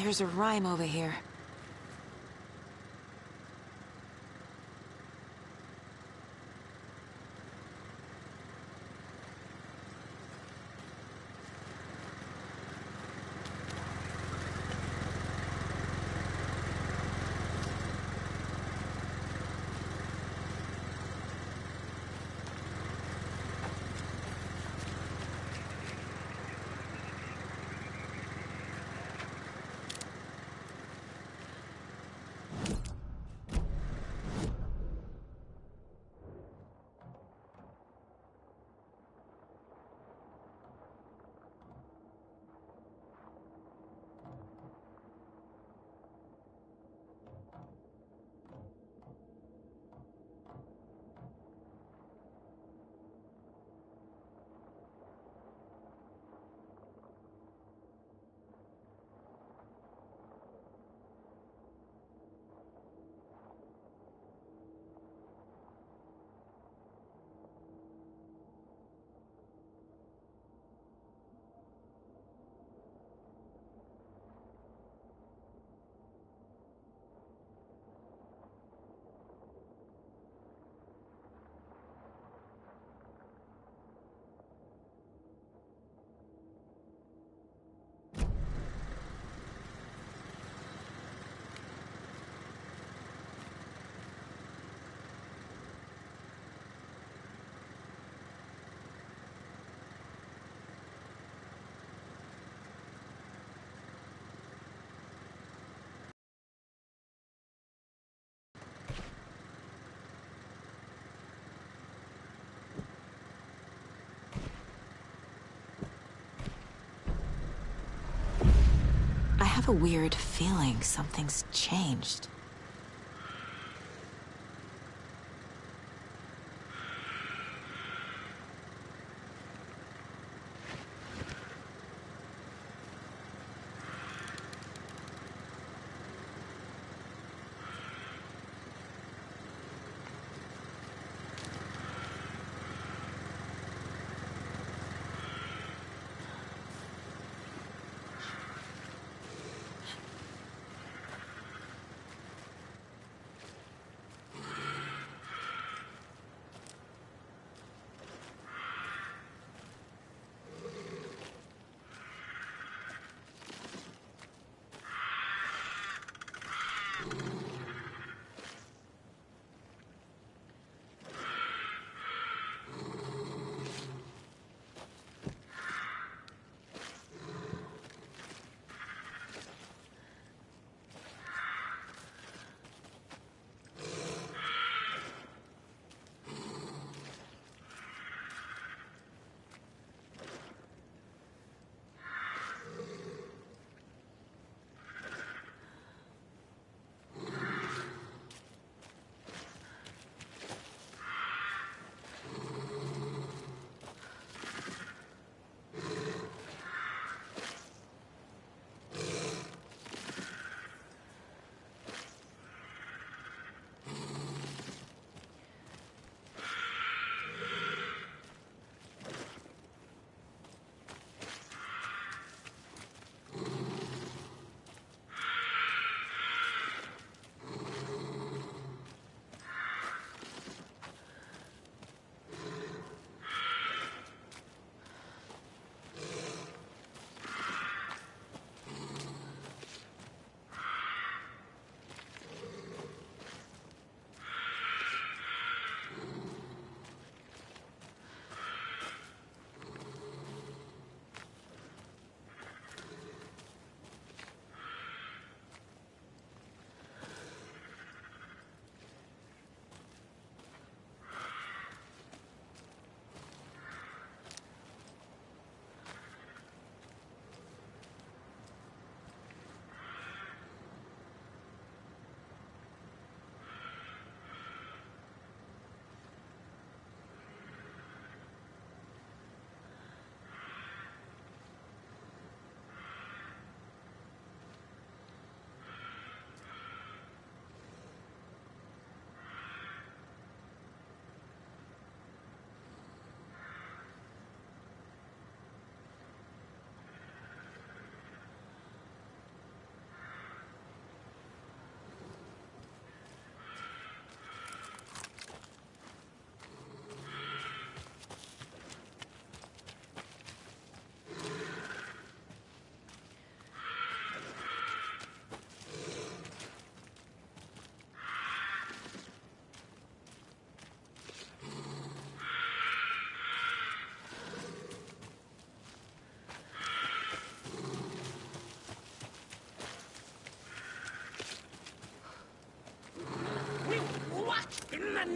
There's a rhyme over here. I have a weird feeling something's changed.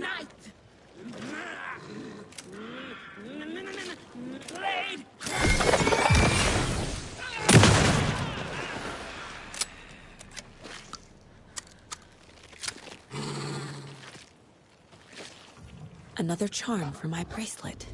night! Blade! Another charm for my bracelet.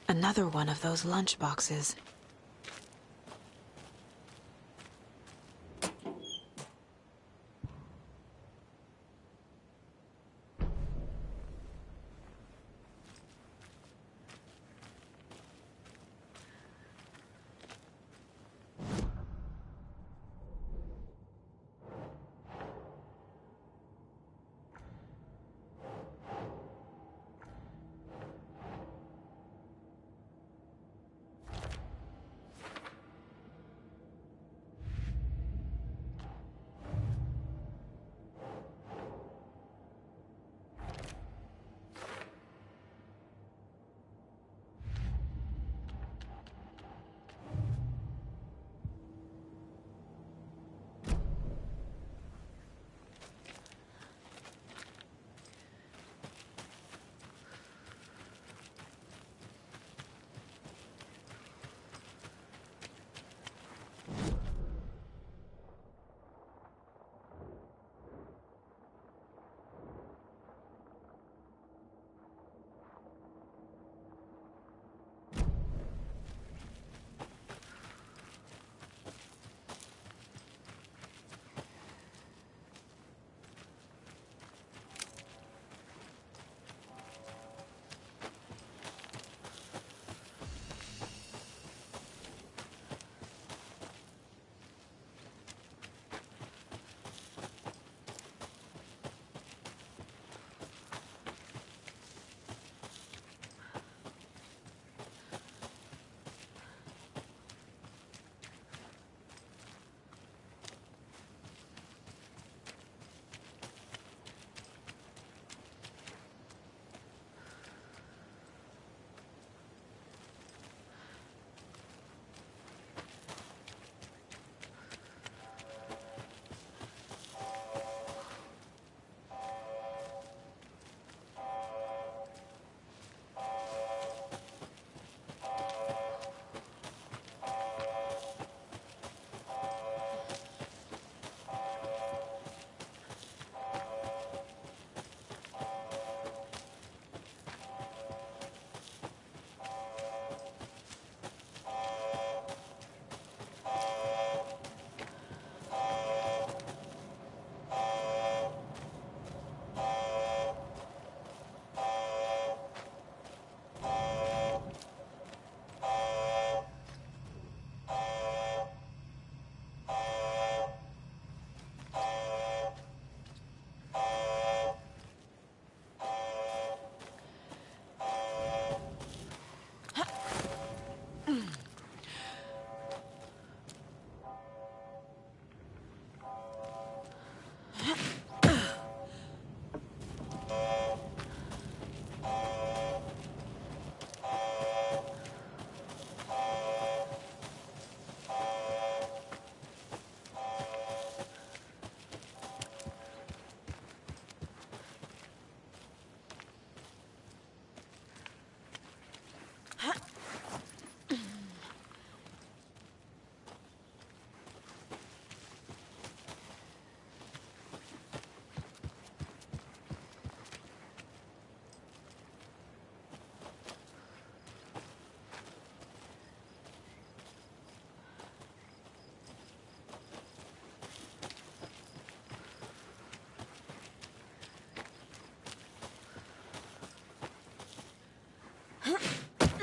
Another one of those lunch boxes.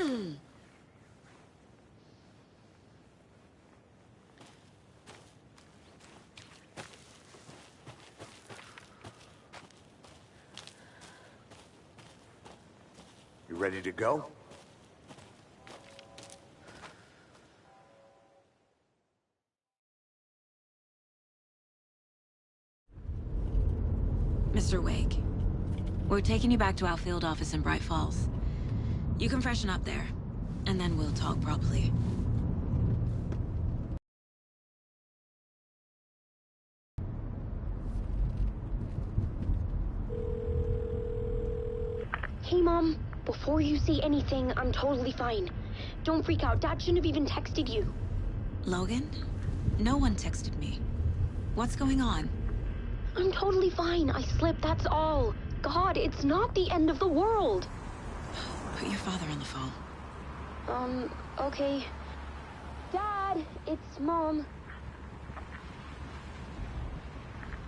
You ready to go? Mr. Wake, we're taking you back to our field office in Bright Falls. You can freshen up there, and then we'll talk properly. Hey, Mom. Before you say anything, I'm totally fine. Don't freak out. Dad shouldn't have even texted you. Logan? No one texted me. What's going on? I'm totally fine. I slipped, that's all. God, it's not the end of the world. Put your father on the phone. Okay. Dad, it's Mom.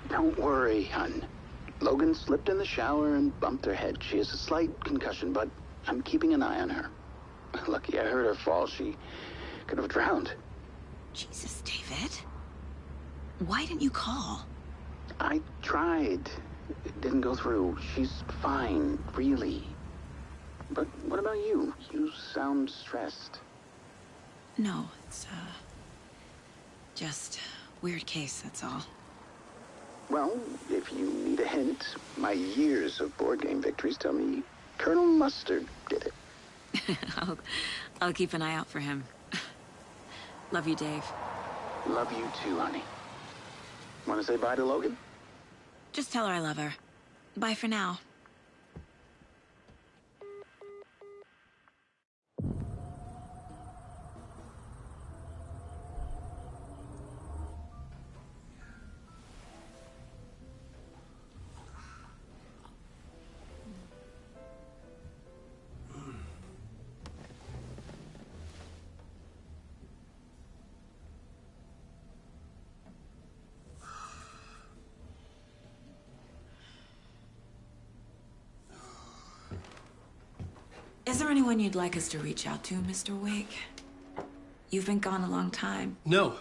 Don't worry, hon. Logan slipped in the shower and bumped her head. She has a slight concussion, but I'm keeping an eye on her. Lucky I heard her fall. She could have drowned. Jesus, David. Why didn't you call? I tried. It didn't go through. She's fine, really. But what about you? You sound stressed. No, it's, just weird case, that's all. Well, if you need a hint, my years of board game victories tell me Colonel Mustard did it. I'll keep an eye out for him. Love you, Dave. Love you too, honey. Want to say bye to Logan? Just tell her I love her. Bye for now. Is there anyone you'd like us to reach out to, Mr. Wake? You've been gone a long time. No.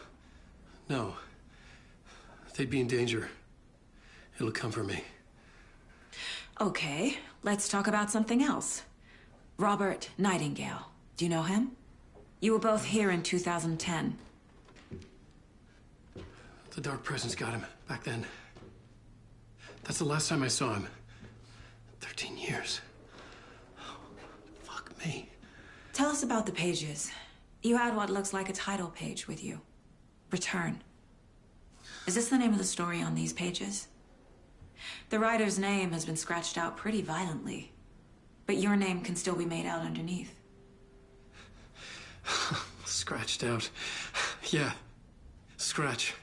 No. They'd be in danger. It'll come for me. Okay, let's talk about something else. Robert Nightingale. Do you know him? You were both here in 2010. The Dark Presence got him back then. That's the last time I saw him. 13 years. Fuck me. Tell us about the pages. You had what looks like a title page with you. Return. Is this the name of the story on these pages? The writer's name has been scratched out pretty violently, but your name can still be made out underneath. Scratched out. Yeah. Scratch.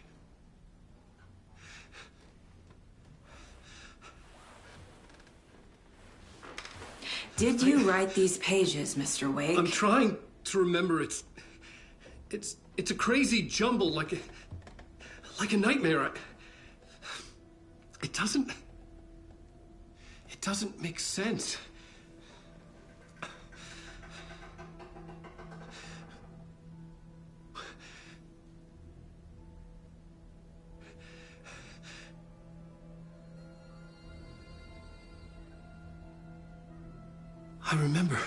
Did you write these pages, Mr. Wake? I'm trying to remember. It's a crazy jumble, like a nightmare. It doesn't make sense. I remember.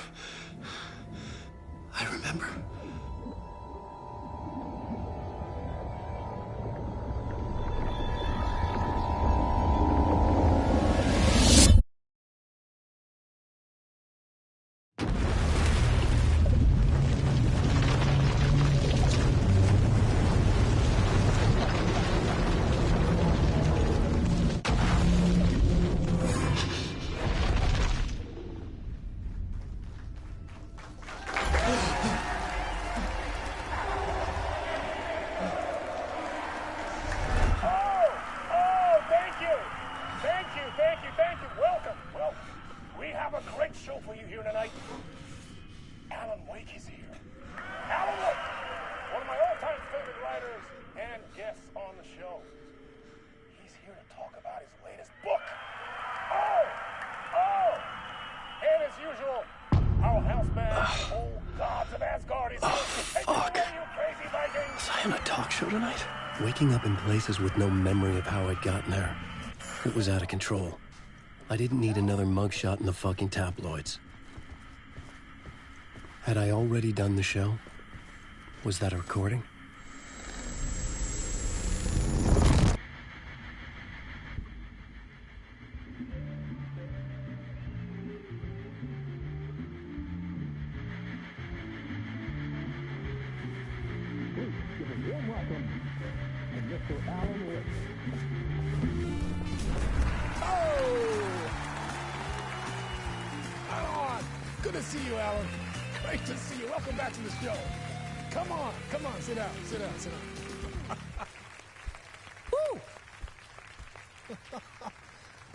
show for you here tonight. Alan Wake is here. Alan Wake, one of my all-time favorite writers and guests on the show. He's here to talk about his latest book. And as usual, our house band, Old gods of Asgard is here. Take fuck. it away, you crazy Vikings! Was I on a talk show tonight? Waking up in places with no memory of how I'd gotten there. It was out of control. I didn't need another mugshot in the fucking tabloids. Had I already done the show? Was that a recording? Good to see you, Alan. Great to see you. Welcome back to the show. Come on, sit down. Woo!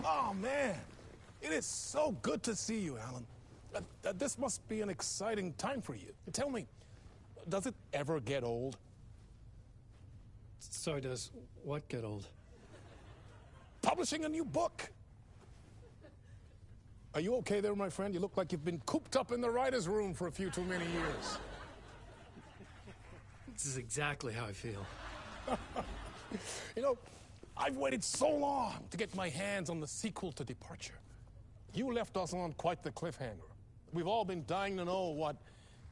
Oh, man. It is so good to see you, Alan. This must be an exciting time for you. Tell me, does it ever get old? So does what get old? Publishing a new book. Are you okay there, my friend? You look like you've been cooped up in the writer's room for a few too many years. This is exactly how I feel. You know, I've waited so long to get my hands on the sequel to Departure. You left us on quite the cliffhanger. We've all been dying to know what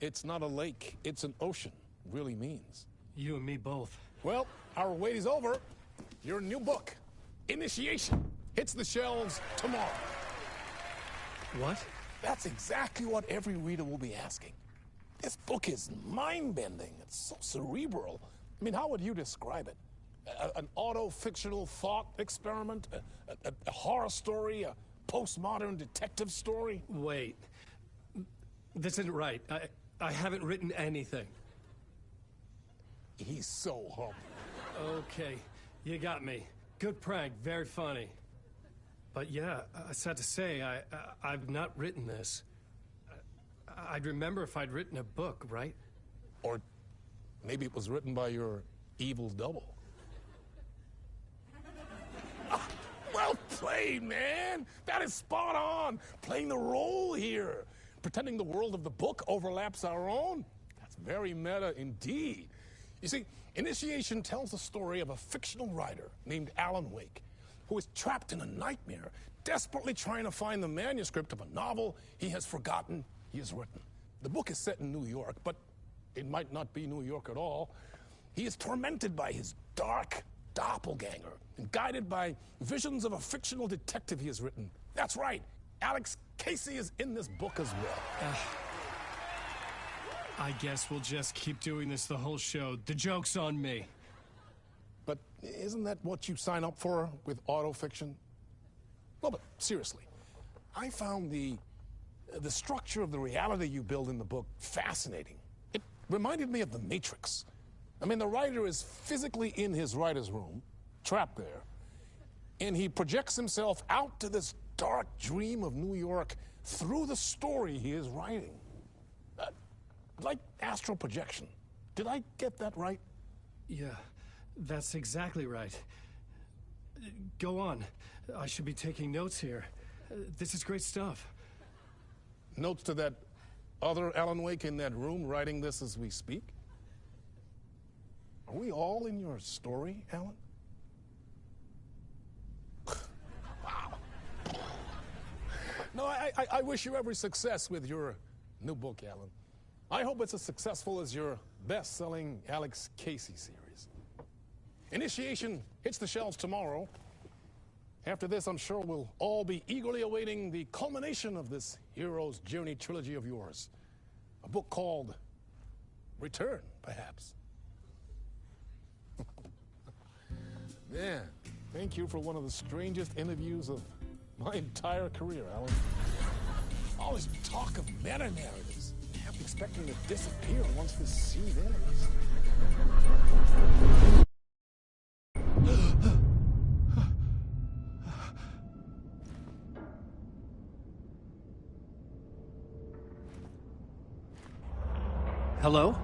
"it's not a lake, it's an ocean" really means. You and me both. Well, our wait is over. Your new book, Initiation, hits the shelves tomorrow. What? That's exactly what every reader will be asking. This book is mind-bending. It's so cerebral. I mean, how would you describe it? An auto-fictional thought experiment? A horror story? A postmodern detective story? Wait. This isn't right. I haven't written anything. He's so humble. Okay, you got me. Good prank, very funny. But yeah, sad to say, I've not written this. I'd remember if I'd written a book, right? Or maybe it was written by your evil double. Well played, man! That is spot on! Playing the role here. Pretending the world of the book overlaps our own. That's very meta indeed. You see, Initiation tells the story of a fictional writer named Alan Wake, who is trapped in a nightmare, desperately trying to find the manuscript of a novel he has forgotten he has written. The book is set in New York, but it might not be New York at all. He is tormented by his dark doppelganger and guided by visions of a fictional detective he has written. That's right, Alex Casey is in this book as well. I guess we'll just keep doing this the whole show. The joke's on me. But isn't that what you sign up for with autofiction? Well, but seriously, I found the structure of the reality you build in the book fascinating. It reminded me of The Matrix. I mean, the writer is physically in his writer's room, trapped there, and he projects himself out to this dark dream of New York through the story he is writing. Like astral projection. Did I get that right? Yeah, that's exactly right. Go on. I should be taking notes here. This is great stuff. Notes to that other Alan Wake in that room writing this as we speak? Are we all in your story, Alan? Wow. No, I wish you every success with your new book, Alan. I hope it's as successful as your best-selling Alex Casey series. Initiation hits the shelves tomorrow. After this, I'm sure we'll all be eagerly awaiting the culmination of this hero's journey trilogy of yours. A book called Return, perhaps. Man, thank you for one of the strangest interviews of my entire career, Alan. All this talk of meta-narratives. I'm expecting to disappear once this scene ends. Hello?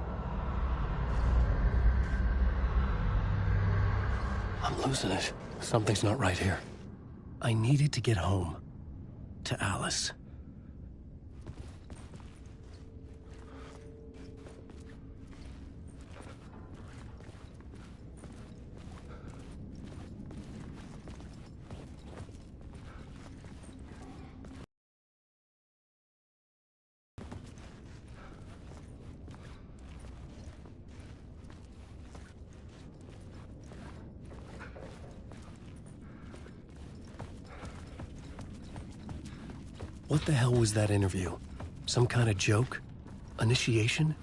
I'm losing it. Something's not right here. I needed to get home. To Alice. What the hell was that interview? Some kind of joke? Initiation?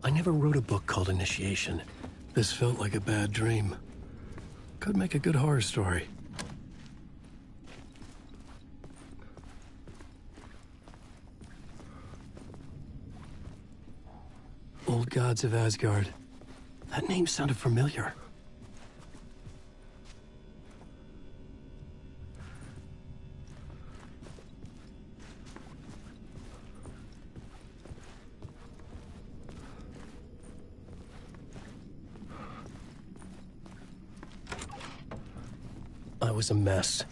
I never wrote a book called Initiation. This felt like a bad dream. Could make a good horror story. Old Gods of Asgard. That name sounded familiar. I was a mess.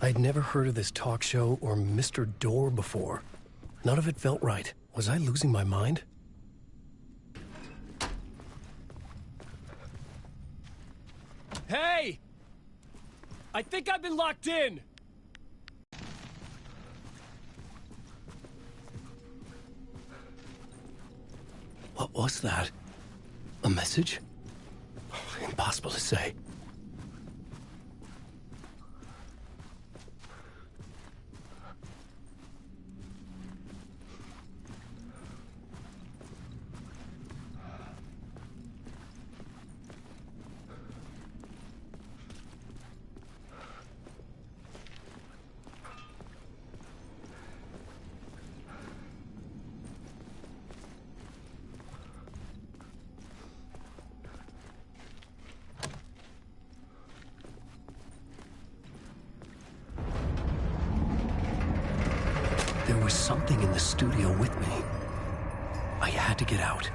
I'd never heard of this talk show or Mr. Door before. None of it felt right. Was I losing my mind? Hey! I think I've been locked in! What was that? A message? Impossible to say. There was something in the studio with me. I had to get out.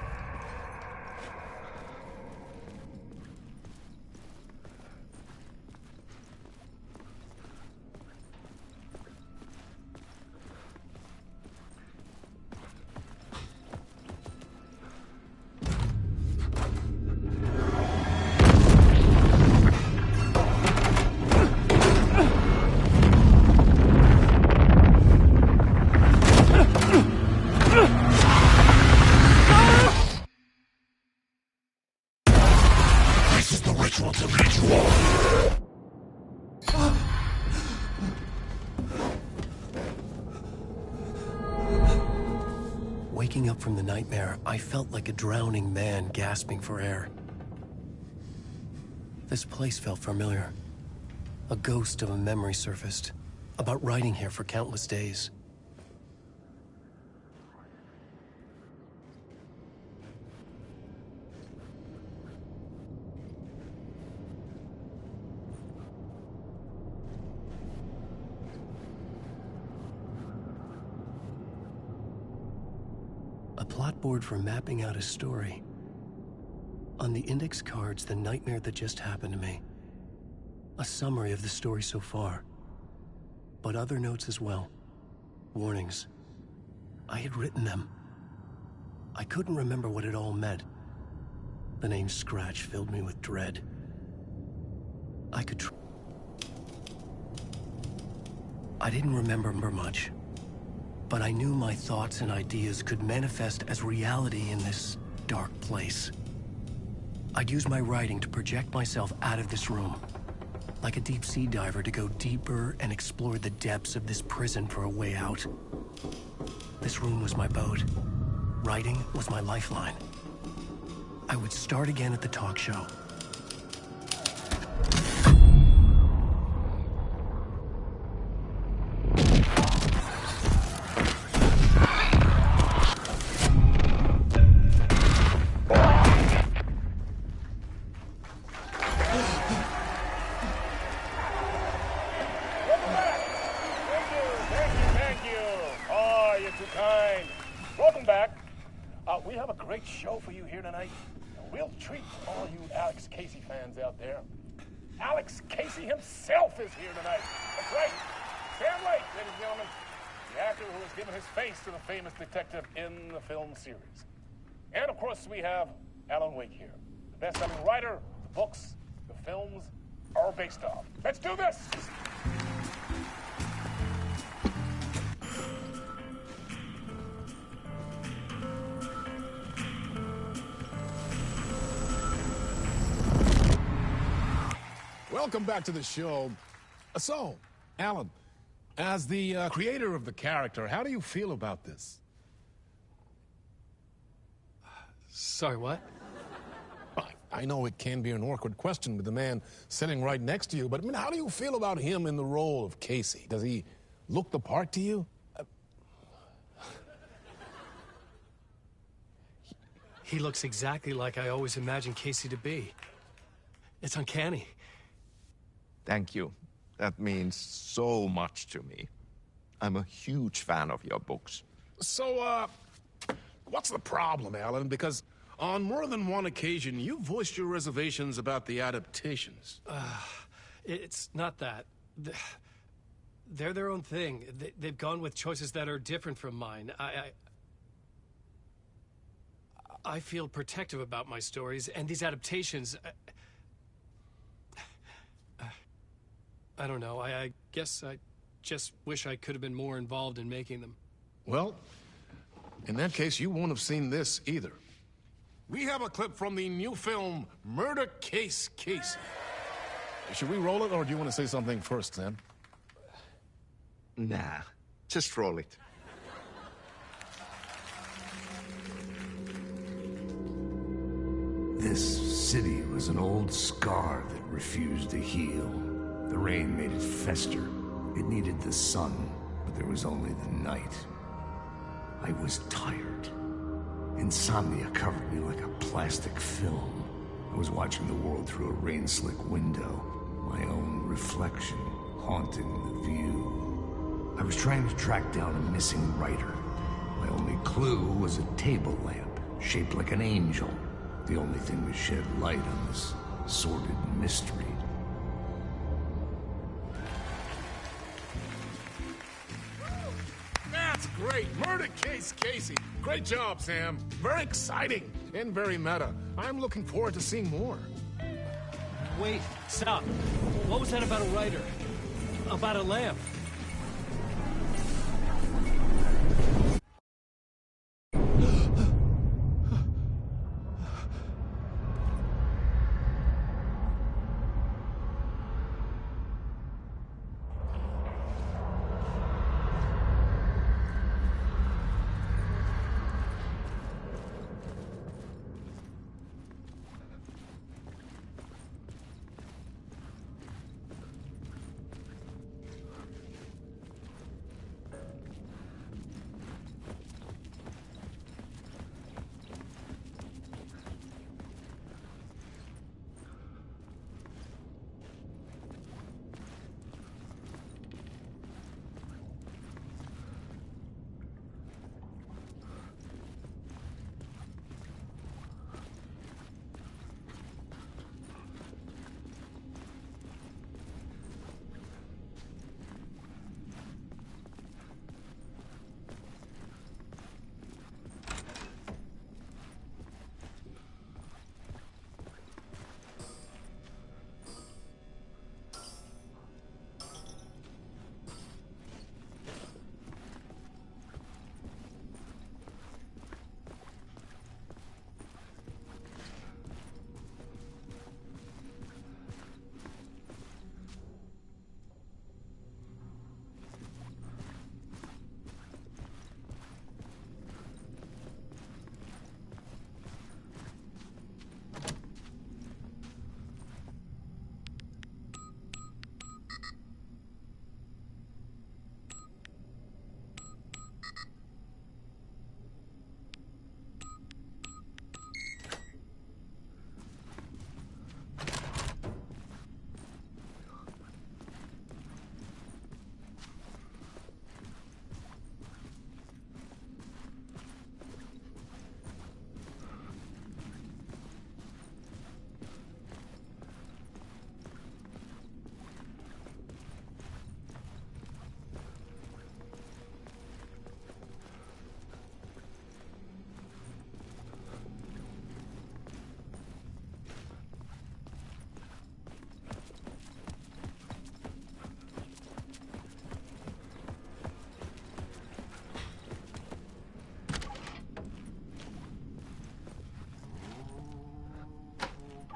Waking up from the nightmare, I felt like a drowning man gasping for air. This place felt familiar. A ghost of a memory surfaced, about riding here for countless days. A plot board for mapping out a story. On the index cards, the nightmare that just happened to me. A summary of the story so far. But other notes as well. Warnings. I had written them. I couldn't remember what it all meant. The name Scratch filled me with dread. I didn't remember much. But I knew my thoughts and ideas could manifest as reality in this dark place. I'd use my writing to project myself out of this room, like a deep-sea diver to go deeper and explore the depths of this prison for a way out. This room was my boat. Writing was my lifeline. I would start again at the talk show. We have a great show for you here tonight. A real treat for all you Alex Casey fans out there. Alex Casey himself is here tonight. That's right. Sam Lake, ladies and gentlemen. The actor who has given his face to the famous detective in the film series. And of course, we have Alan Wake here. The best-selling writer, the books, the films are based off. Let's do this! Welcome back to the show. So, Alan, As the creator of the character, how do you feel about this? Sorry, what? I know it can be an awkward question with the man sitting right next to you, but I mean, how do you feel about him in the role of Casey? Does he look the part to you? He looks exactly like I always imagined Casey to be. It's uncanny. Thank you. That means so much to me. I'm a huge fan of your books. So, what's the problem, Alan? Because on more than one occasion, you voiced your reservations about the adaptations. It's not that. They're their own thing. They've gone with choices that are different from mine. I feel protective about my stories, and these adaptations... I don't know. I guess I just wish I could have been more involved in making them. Well, in that case, you won't have seen this either. We have a clip from the new film, Murder Case Casey. Should we roll it, or do you want to say something first, Sam? Nah, just roll it. This city was an old scar that refused to heal. The rain made it fester. It needed the sun, but there was only the night. I was tired. Insomnia covered me like a plastic film. I was watching the world through a rain-slick window, my own reflection haunting the view. I was trying to track down a missing writer. My only clue was a table lamp, shaped like an angel. The only thing that shed light on this sordid mystery. That's great! Murder Case Casey! Great job, Sam. Very exciting and very meta. I'm looking forward to seeing more. Wait, stop. What was that about a writer? About a lamp?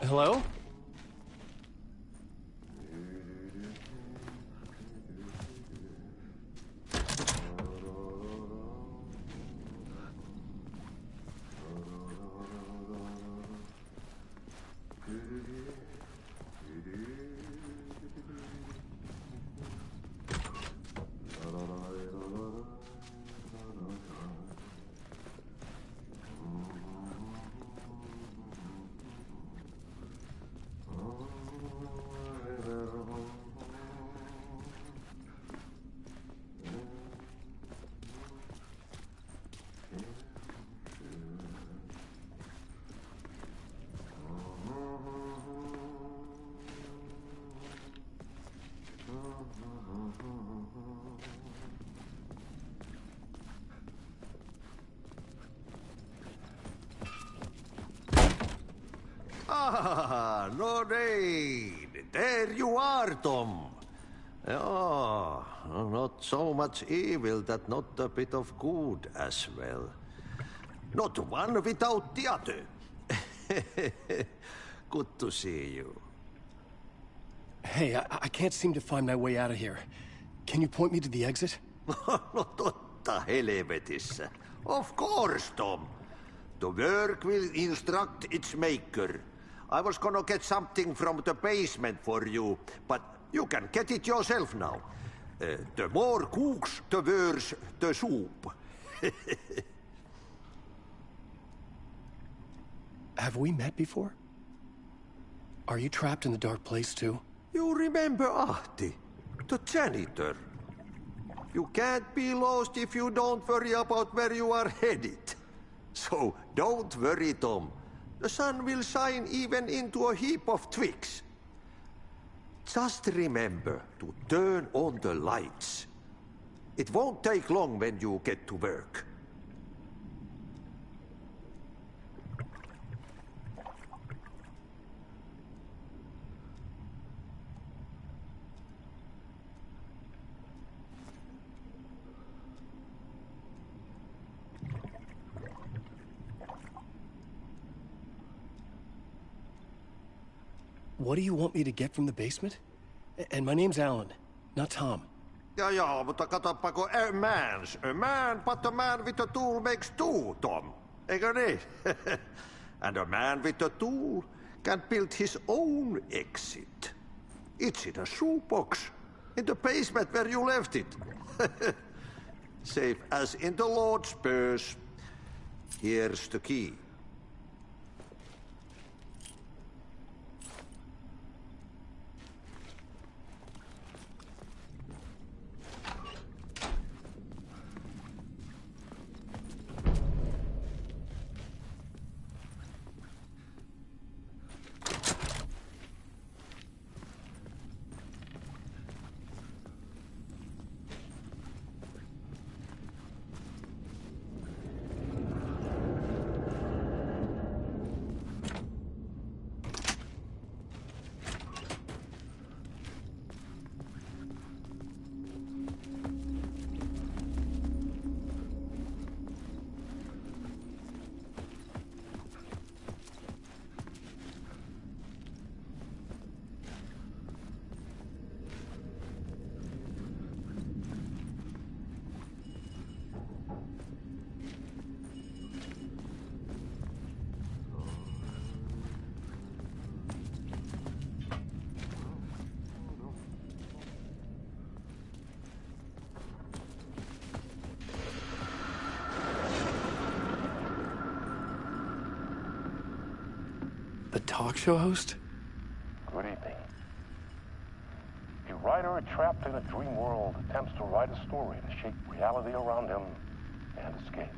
Hello? Ah, Lorraine! There you are, Tom. Oh, not so much evil that not a bit of good as well. Not one without the other. Good to see you. Hey, I can't seem to find my way out of here. Can you point me to the exit? No totta helvetissä. Of course, Tom. The work will instruct its maker. I was gonna get something from the basement for you, but you can get it yourself now. The more cooks, the worse the soup. Have we met before? Are you trapped in the dark place too? You remember Ahti, the janitor. You can't be lost if you don't worry about where you are headed. So don't worry, Tom. The sun will shine even into a heap of twigs. Just remember to turn on the lights. It won't take long when you get to work. What do you want me to get from the basement? And my name's Alan, not Tom. Ja, mutta katoppa kun a man, but a man with a tool makes two, Tom. Eikö niin? And a man with a tool can build his own exit. It's in a shoebox, in the basement where you left it. Safe as in the Lord's purse. Here's the key. The talk show host? Good evening. A writer trapped in a dream world attempts to write a story to shape reality around him and escape.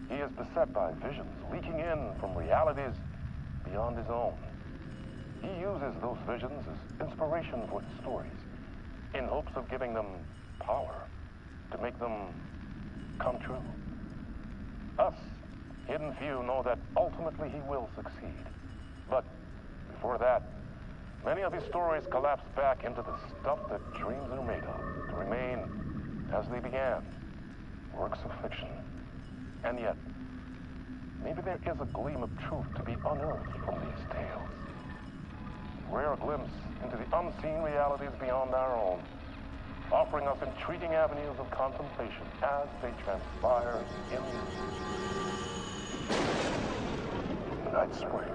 He is beset by visions leaking in from realities beyond his own. He uses those visions as inspiration for his stories, in hopes of giving them power to make them come true. Us, hidden few, know that ultimately he will succeed. But before that, many of his stories collapse back into the stuff that dreams are made of, to remain as they began, works of fiction. And yet, maybe there is a gleam of truth to be unearthed from these tales. A rare glimpse into the unseen realities beyond our own, offering us intriguing avenues of contemplation as they transpire in Night Springs.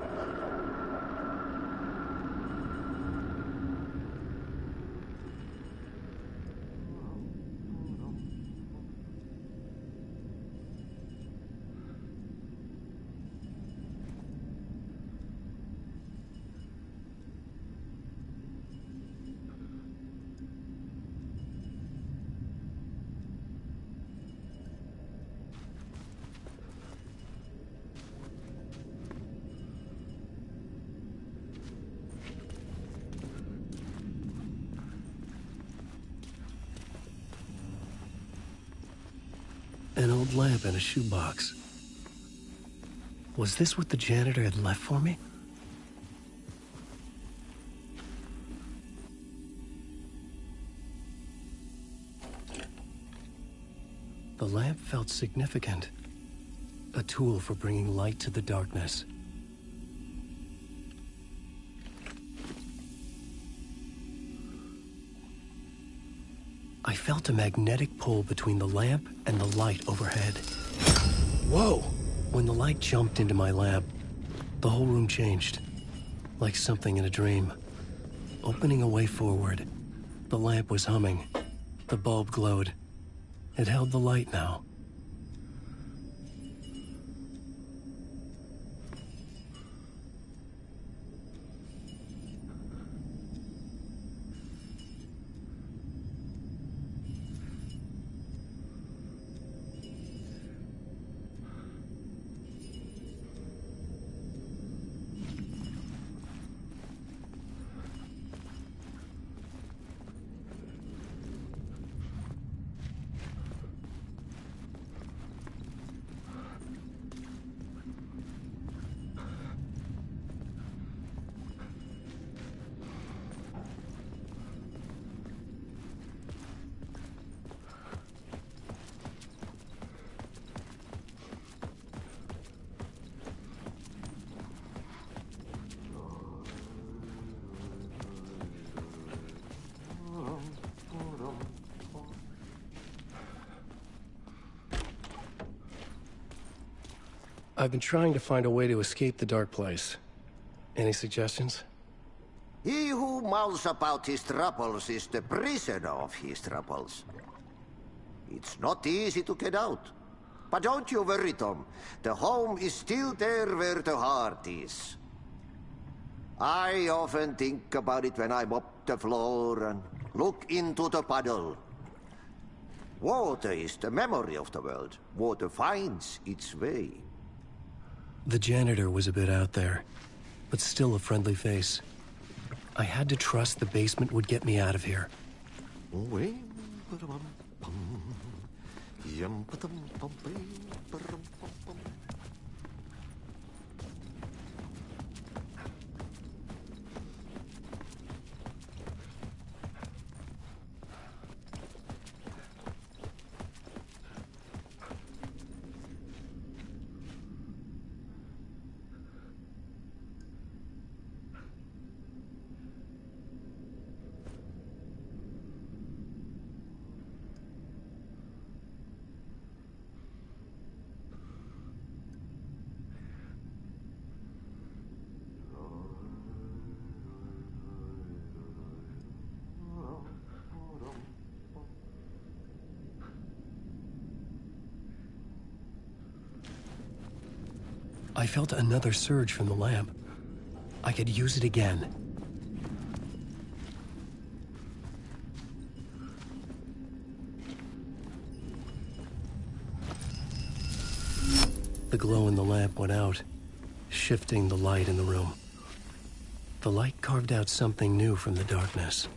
An old lamp in a shoebox. Was this what the janitor had left for me? The lamp felt significant. A tool for bringing light to the darkness. I felt a magnetic pull between the lamp and the light overhead. Whoa! When the light jumped into my lamp, the whole room changed. Like something in a dream. Opening a way forward, the lamp was humming. The bulb glowed. It held the light now. I've been trying to find a way to escape the dark place. Any suggestions? He who mouths about his troubles is the prisoner of his troubles. It's not easy to get out. But don't you worry, Tom. The home is still there where the heart is. I often think about it when I mop the floor and look into the puddle. Water is the memory of the world. Water finds its way. The janitor was a bit out there, but still a friendly face. I had to trust the basement would get me out of here. I felt another surge from the lamp. I could use it again. The glow in the lamp went out, shifting the light in the room. The light carved out something new from the darkness.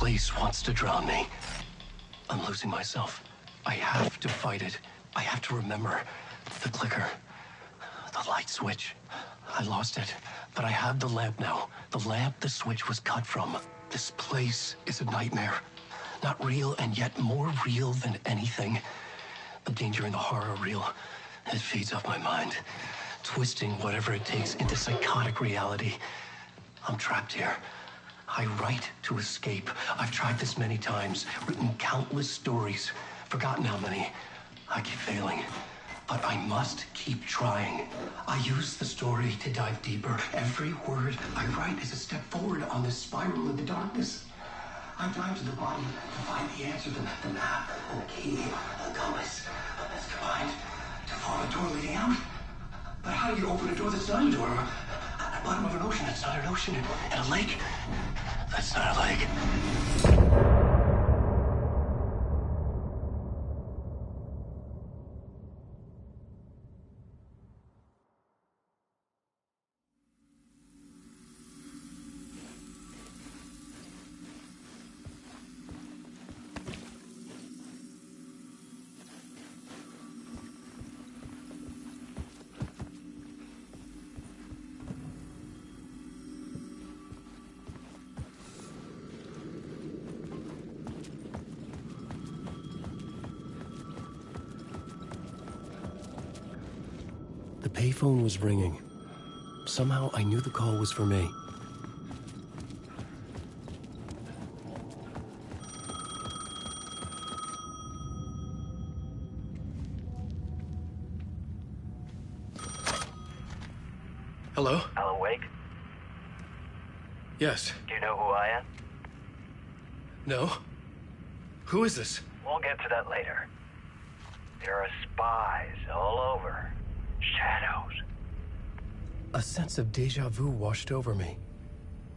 place wants to drown me. I'm losing myself. I have to fight it. I have to remember. The clicker. The light switch. I lost it, but I have the lamp now. The lamp the switch was cut from. This place is a nightmare. Not real, and yet more real than anything. The danger and the horror real. It feeds off my mind, twisting whatever it takes into psychotic reality. I'm trapped here. I write to escape. I've tried this many times, written countless stories, forgotten how many. I keep failing, but I must keep trying. I use the story to dive deeper. Every word I write is a step forward on this spiral into darkness. I dive to the bottom to find the answer, the map, the key, the compass. That's combined to form a door leading out. But how do you open a door that's not a door? At the bottom of an ocean that's not an ocean. And a lake that's not a lake. The payphone was ringing. Somehow I knew the call was for me. Hello? Alan Wake? Yes. Do you know who I am? No? Who is this? We'll get to that later. There are spies all over. Shadows. A sense of déjà vu washed over me.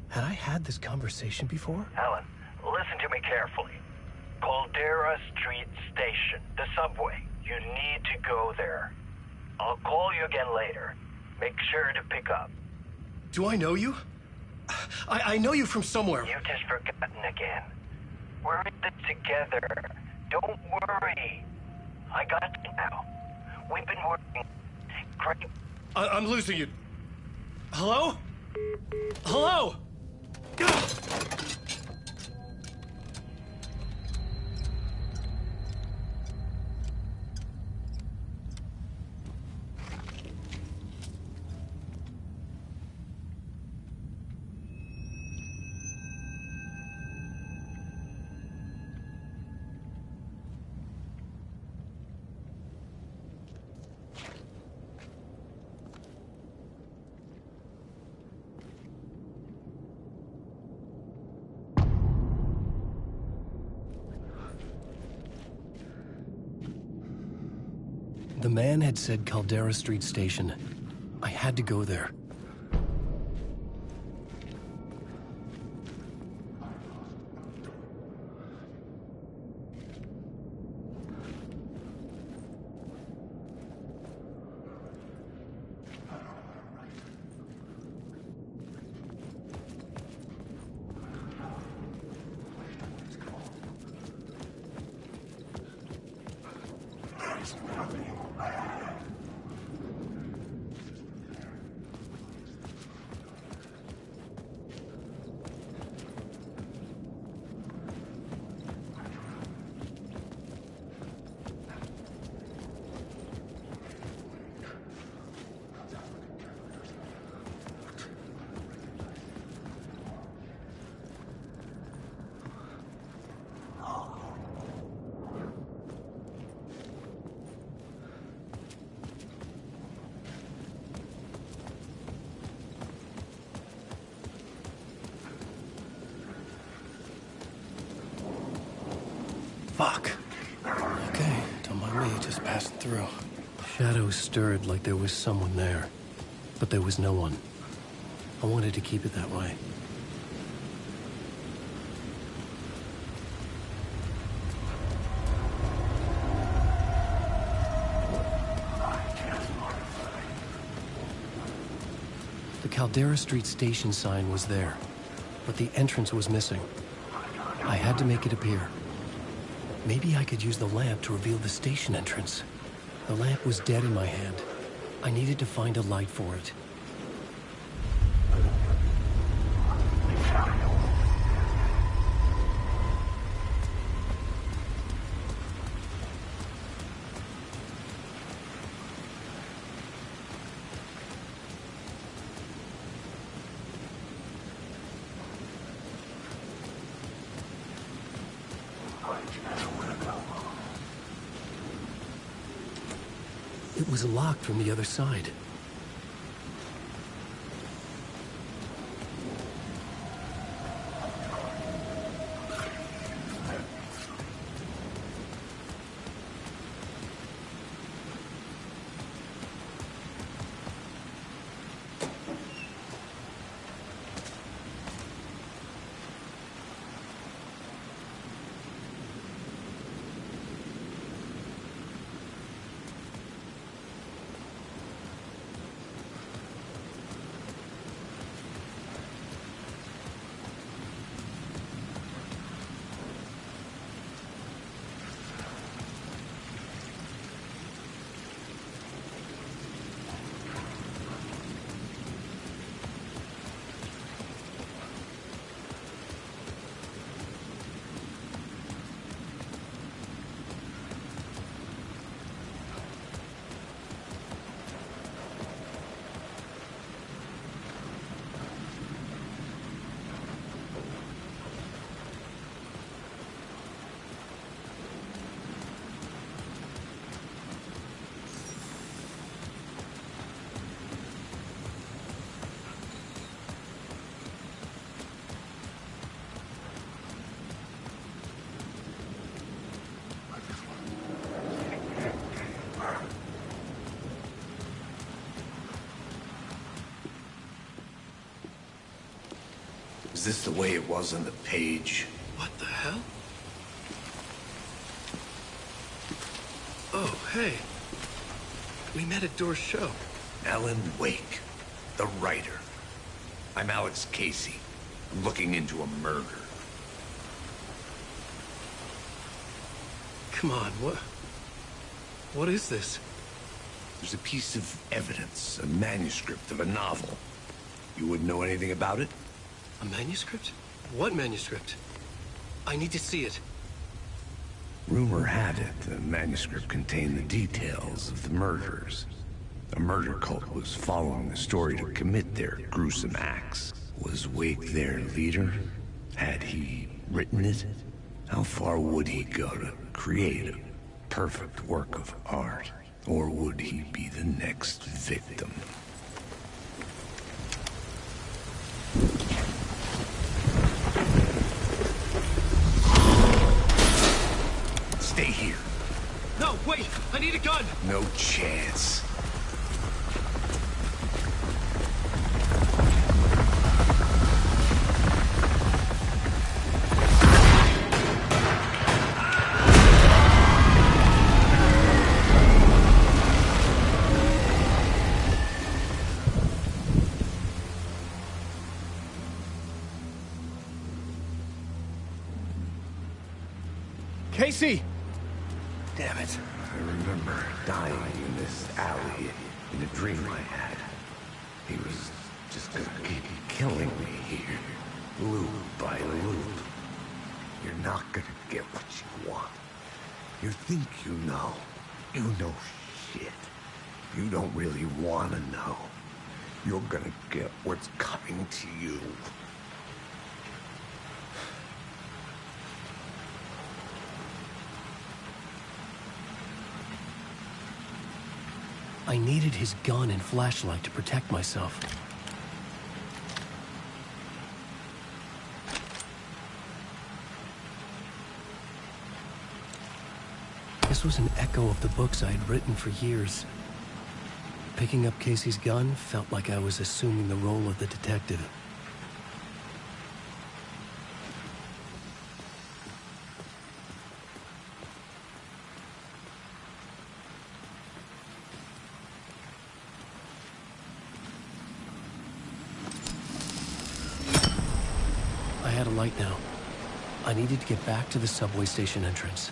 Had I had this conversation before? Alan, listen to me carefully. Caldera Street Station, the subway. You need to go there. I'll call you again later. Make sure to pick up. Do I know you? I know you from somewhere. You've just forgotten again. We're in this together. Don't worry. I got you now. We've been working great. I'm losing you. Hello? Hello? The man had said Caldera Street Station. I had to go there. Fuck. Okay, don't mind me, just passing through. Shadows stirred like there was someone there, but there was no one. I wanted to keep it that way. The Caldera Street Station sign was there, but the entrance was missing. I had to make it appear. Maybe I could use the lamp to reveal the station entrance. The lamp was dead in my hand. I needed to find a light for it. It was locked from the other side. Is this the way it was on the page? What the hell? Oh, hey. We met at Door's show. Alan Wake, the writer. I'm Alex Casey. I'm looking into a murder. Come on, what is this? There's a piece of evidence, a manuscript of a novel. You wouldn't know anything about it? A manuscript? What manuscript? I need to see it. Rumor had it the manuscript contained the details of the murders. A murder cult was following the story to commit their gruesome acts. Was Wake their leader? Had he written it? How far would he go to create a perfect work of art? Or would he be the next victim? Stay here. No, wait! I need a gun! No chance. Casey! Damn it. I remember dying in this alley in a dream I had. He was just gonna keep killing me here, loop by loop. You're not gonna get what you want. You think you know. You know shit. You don't really wanna know. You're gonna get what's coming to you. I needed his gun and flashlight to protect myself. This was an echo of the books I had written for years. Picking up Casey's gun felt like I was assuming the role of the detective. I had a light now. I needed to get back to the subway station entrance.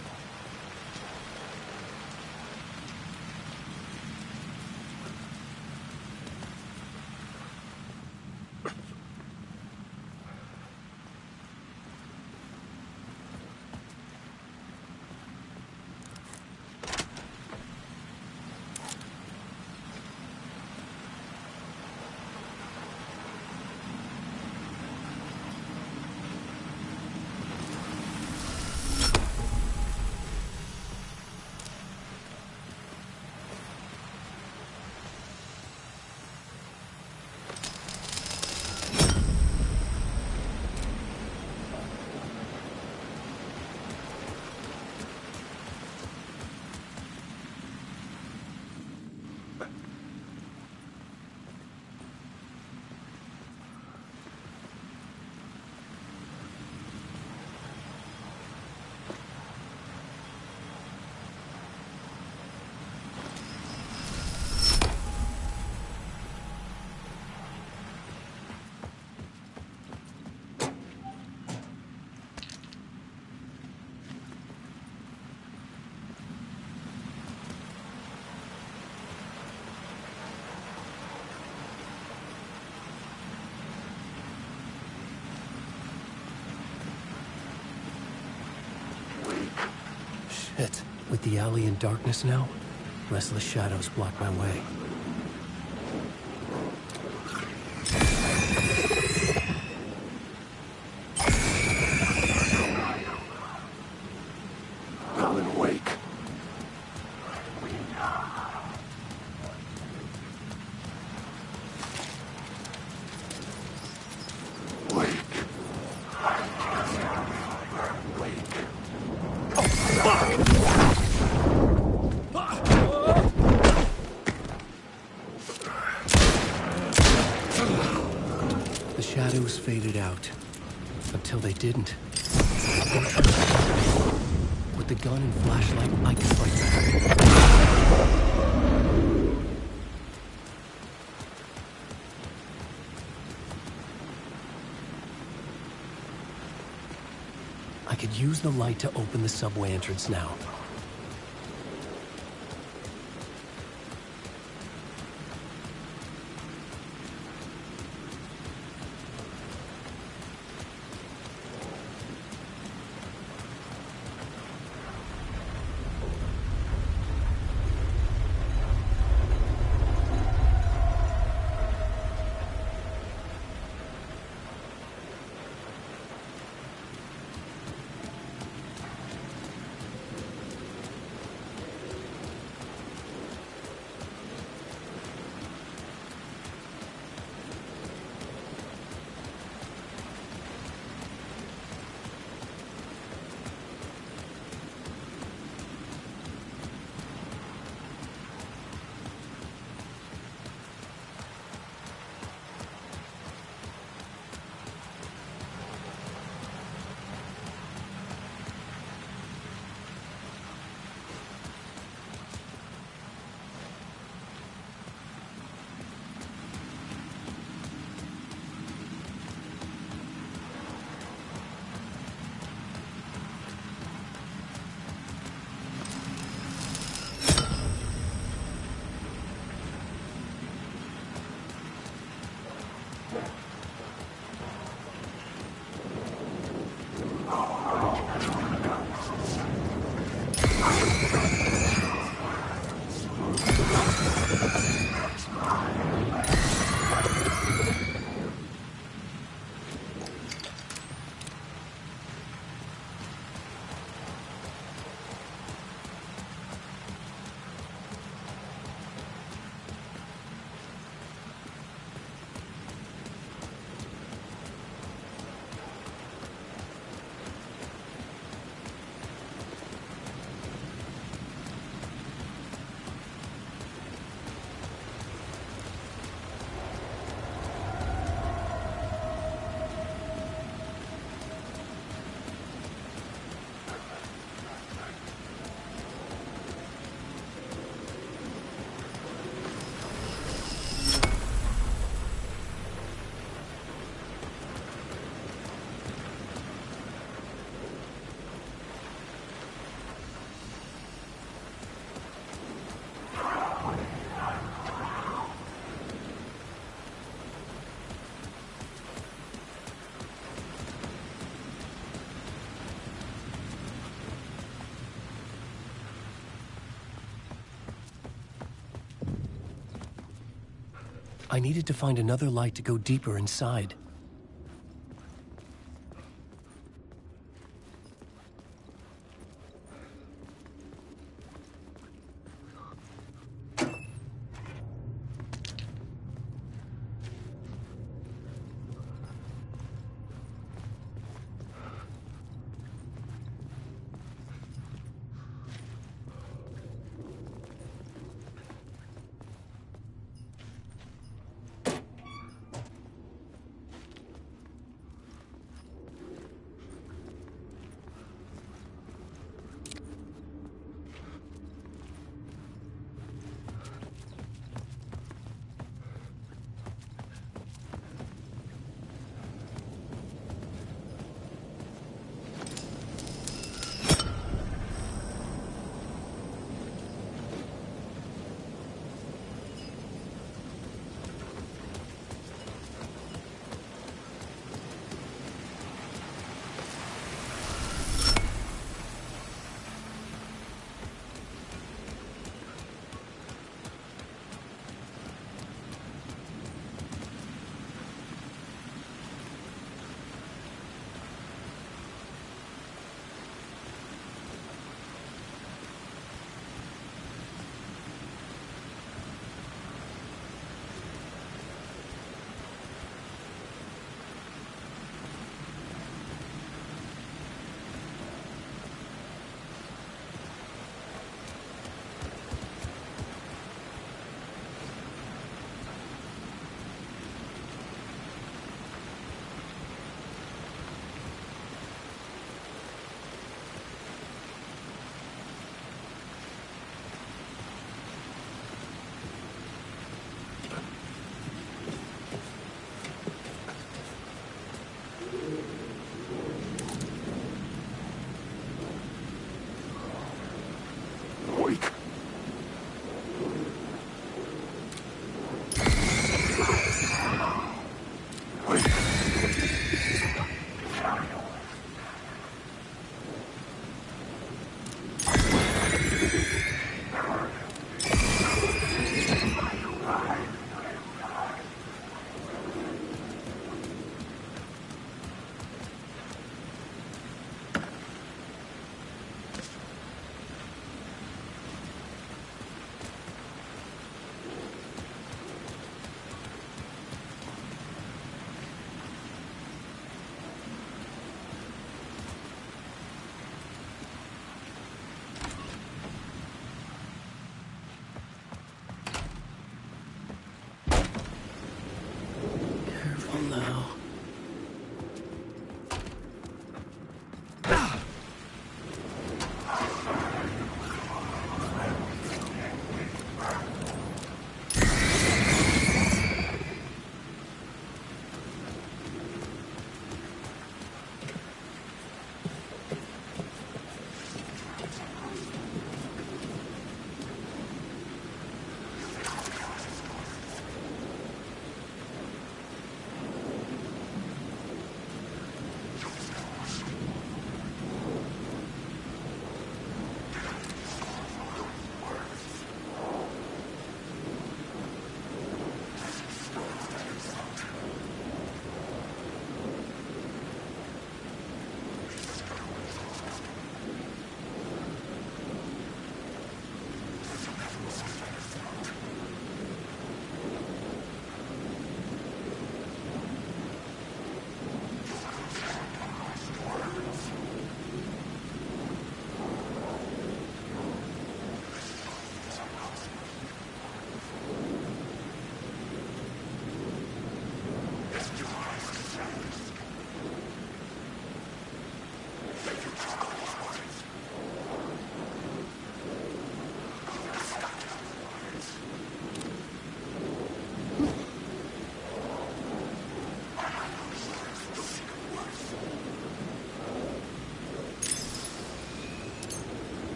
Shit. With the alley in darkness now, restless shadows block my way. Alan, wake. The shadows faded out. Until they didn't. With the gun and flashlight, I could fight back. I could use the light to open the subway entrance now. I needed to find another light to go deeper inside.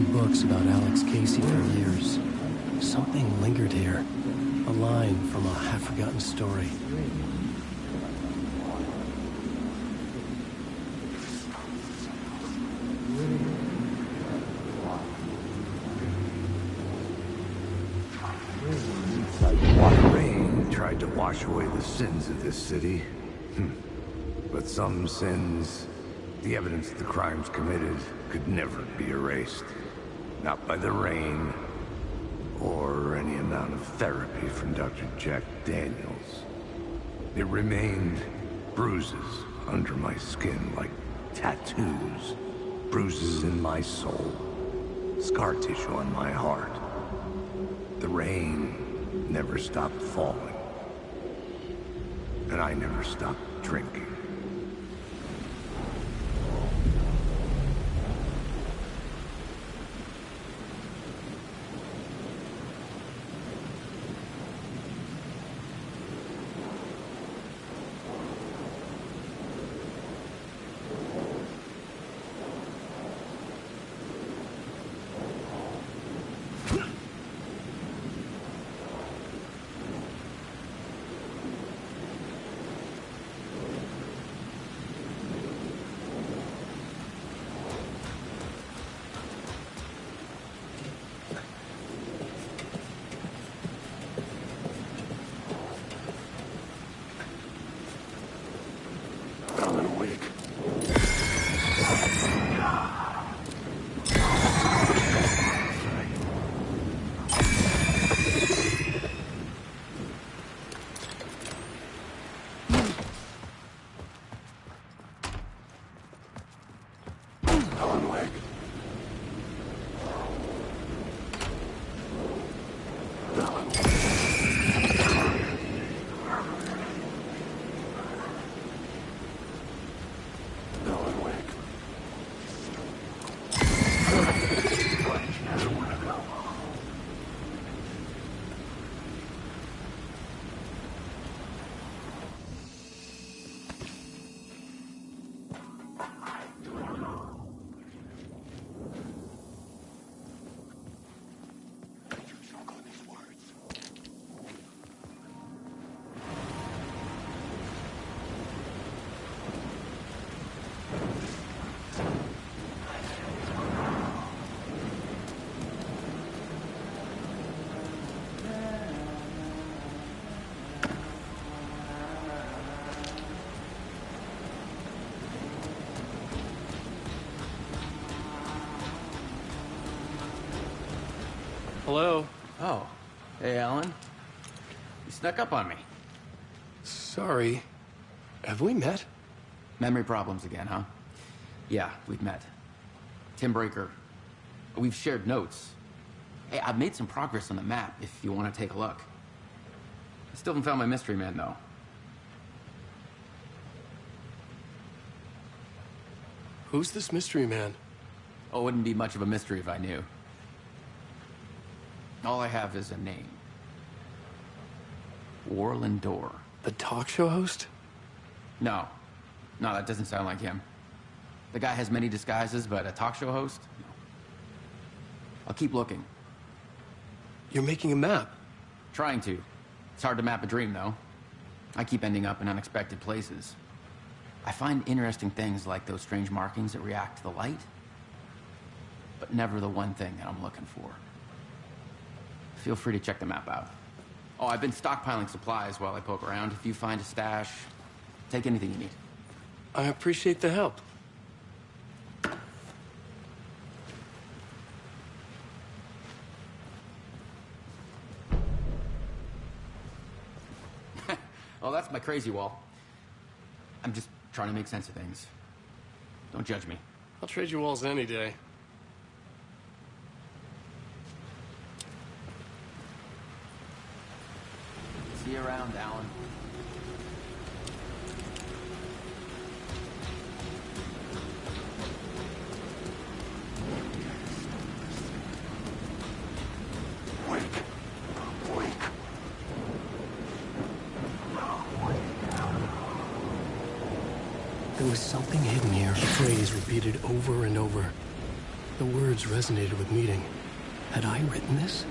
reading books about Alex Casey for years. Something lingered here. A line from a half-forgotten story. Rain tried to wash away the sins of this city. But some sins, the evidence of the crimes committed, could never be erased. Not by the rain, or any amount of therapy from Dr. Jack Daniels. It remained bruises under my skin like tattoos, bruises in my soul, scar tissue on my heart. The rain never stopped falling, and I never stopped drinking. Hello? Oh. Hey, Alan. You snuck up on me. Sorry. Have we met? Memory problems again, huh? Yeah, we've met. Tim Breaker. We've shared notes. Hey, I've made some progress on the map if you want to take a look. I still haven't found my mystery man, though. Who's this mystery man? Oh, it wouldn't be much of a mystery if I knew. All I have is a name. Warlin Door. The talk show host? No. No, that doesn't sound like him. The guy has many disguises, but a talk show host? No. I'll keep looking. You're making a map? Trying to. It's hard to map a dream, though. I keep ending up in unexpected places. I find interesting things like those strange markings that react to the light, but never the one thing that I'm looking for. Feel free to check the map out. Oh, I've been stockpiling supplies while I poke around. If you find a stash, take anything you need. I appreciate the help. Oh, that's my crazy wall. I'm just trying to make sense of things. Don't judge me. I'll trade you walls any day. See you around, Alan. There was something hidden here. A phrase repeated over and over. The words resonated with Meeting. Had I written this?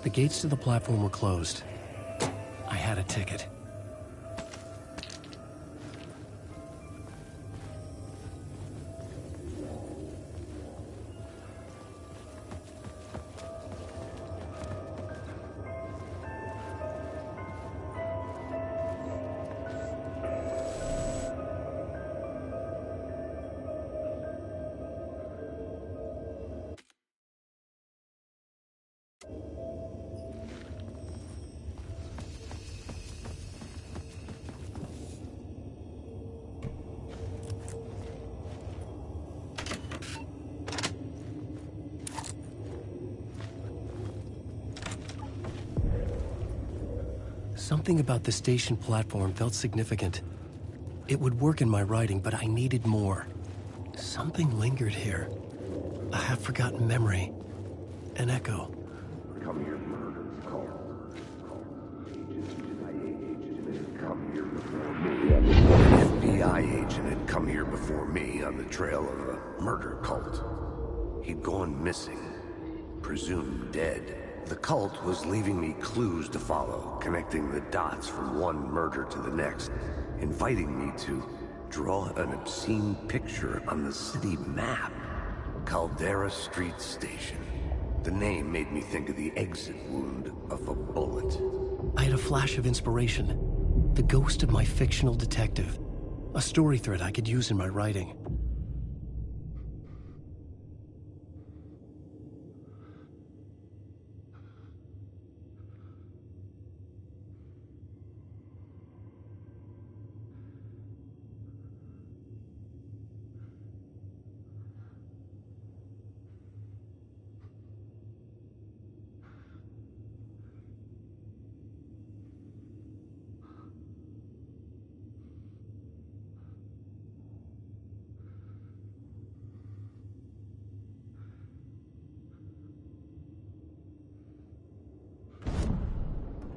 The gates to the platform were closed. I had a ticket. Something about the station platform felt significant. It would work in my writing, but I needed more. Something lingered here. A half-forgotten memory. An echo. Come here, murder. Call. Come here before me. An FBI agent had come here before me on the trail of a murder cult. He'd gone missing. Presumed dead. The cult was leaving me clues to follow, connecting the dots from one murder to the next, inviting me to draw an obscene picture on the city map. Caldera Street Station. The name made me think of the exit wound of a bullet. I had a flash of inspiration. The ghost of my fictional detective. A story thread I could use in my writing.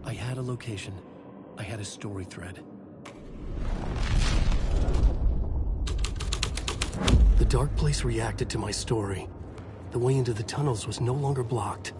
I had a location. I had a story thread. The dark place reacted to my story. The way into the tunnels was no longer blocked.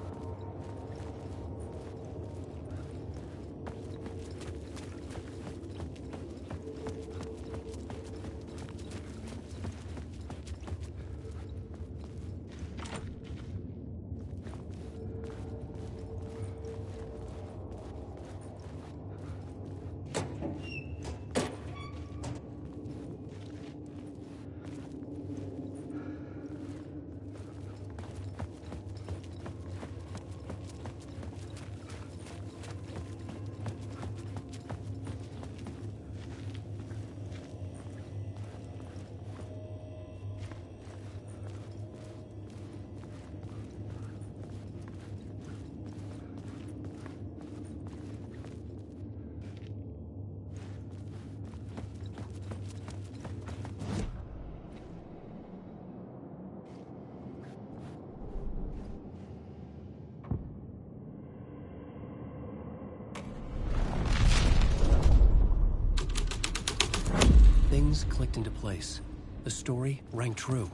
Things clicked into place. The story rang true.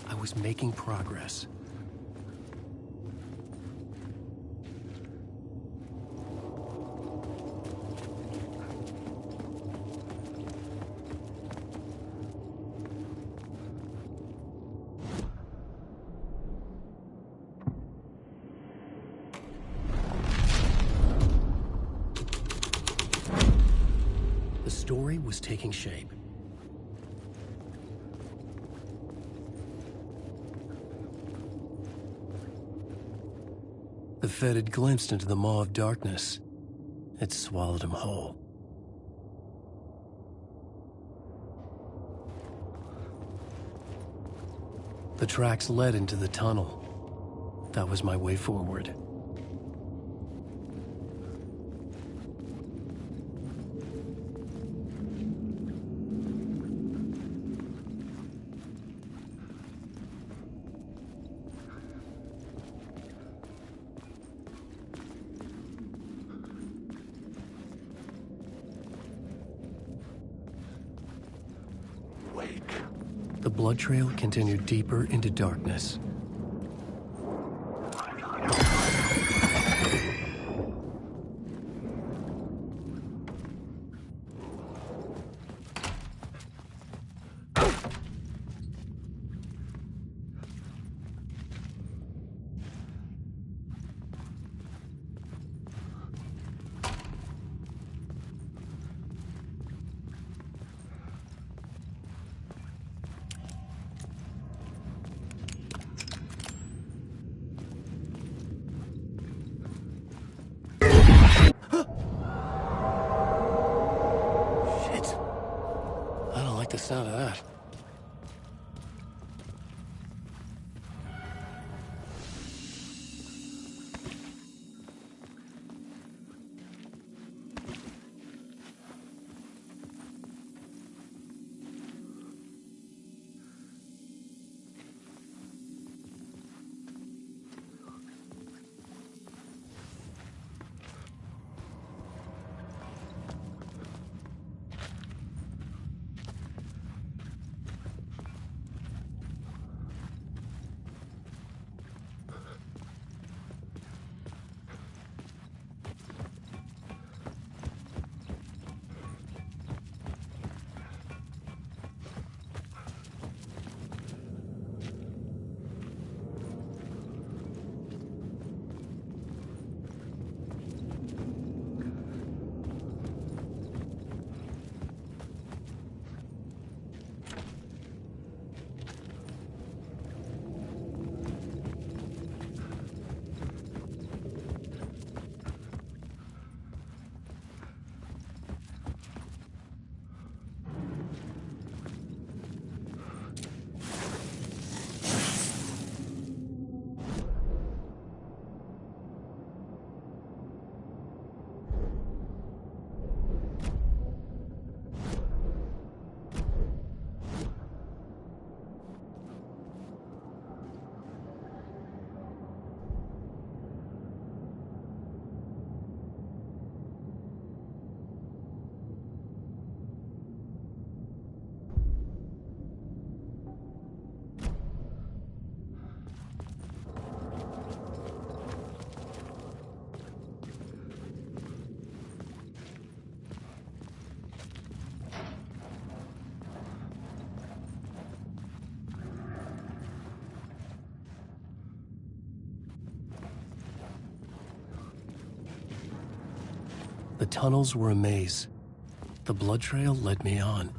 I was making progress. The story was taking shape. The Fed had glimpsed into the maw of darkness. It swallowed him whole. The tracks led into the tunnel. That was my way forward. The blood trail continued deeper into darkness. sound of that. The tunnels were a maze. The blood trail led me on.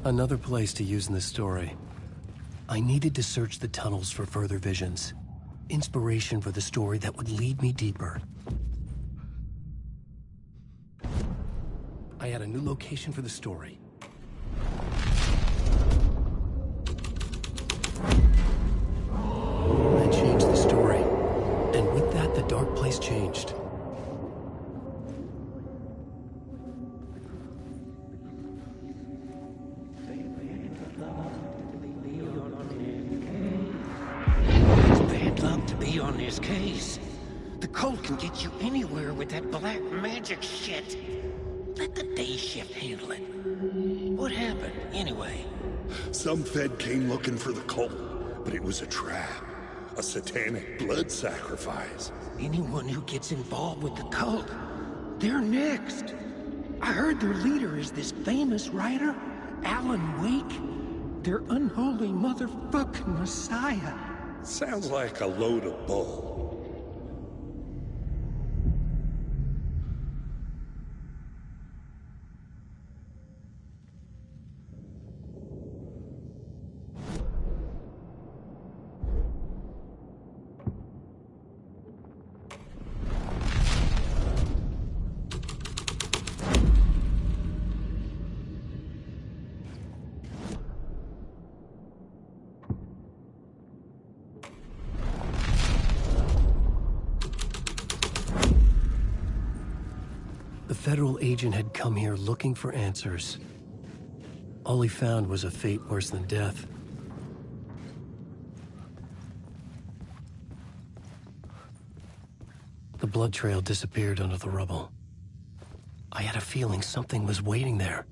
Another place to use in this story. I needed to search the tunnels for further visions. Inspiration for the story that would lead me deeper. I had a new location for the story. I changed the story. And with that, the dark place changed. On this case. The cult can get you anywhere with that black magic shit. Let the day shift handle it. What happened, anyway? Some Fed came looking for the cult, but it was a trap. A satanic blood sacrifice. Anyone who gets involved with the cult, they're next. I heard their leader is this famous writer, Alan Wake. Their unholy motherfucking messiah. Sounds like a load of bull. The federal agent had come here looking for answers. All he found was a fate worse than death. The blood trail disappeared under the rubble. I had a feeling something was waiting there.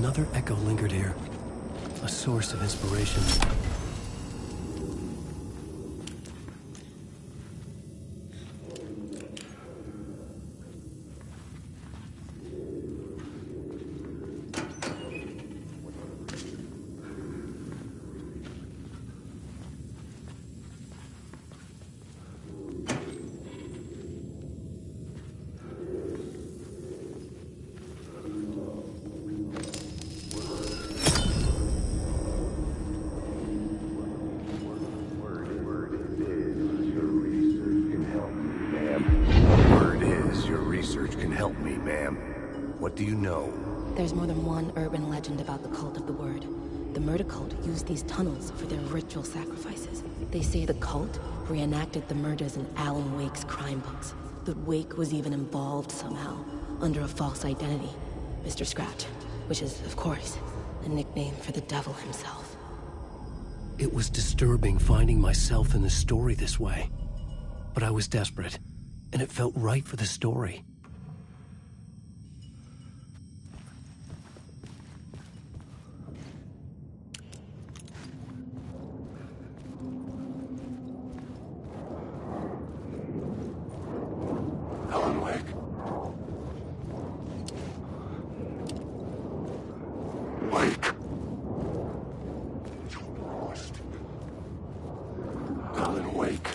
Another echo lingered here, a source of inspiration. What do you know? There's more than one urban legend about the Cult of the Word. The murder cult used these tunnels for their ritual sacrifices. They say the cult reenacted the murders in Alan Wake's crime books. That Wake was even involved somehow, under a false identity. Mr. Scratch, which is, of course, a nickname for the devil himself. It was disturbing finding myself in the story this way. But I was desperate, and it felt right for the story. Alan Wake. Wake. You're lost. Alan Wake.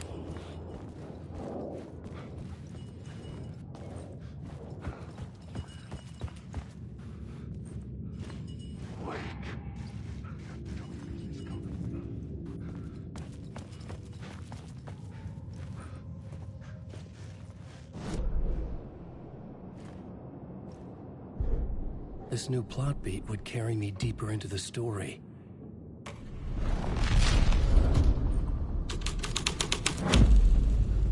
This new plot beat would carry me deeper into the story.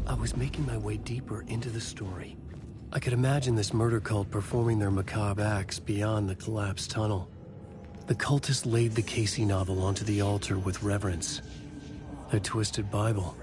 I was making my way deeper into the story. I could imagine this murder cult performing their macabre acts beyond the collapsed tunnel. The cultists laid the Casey novel onto the altar with reverence. Their twisted Bible.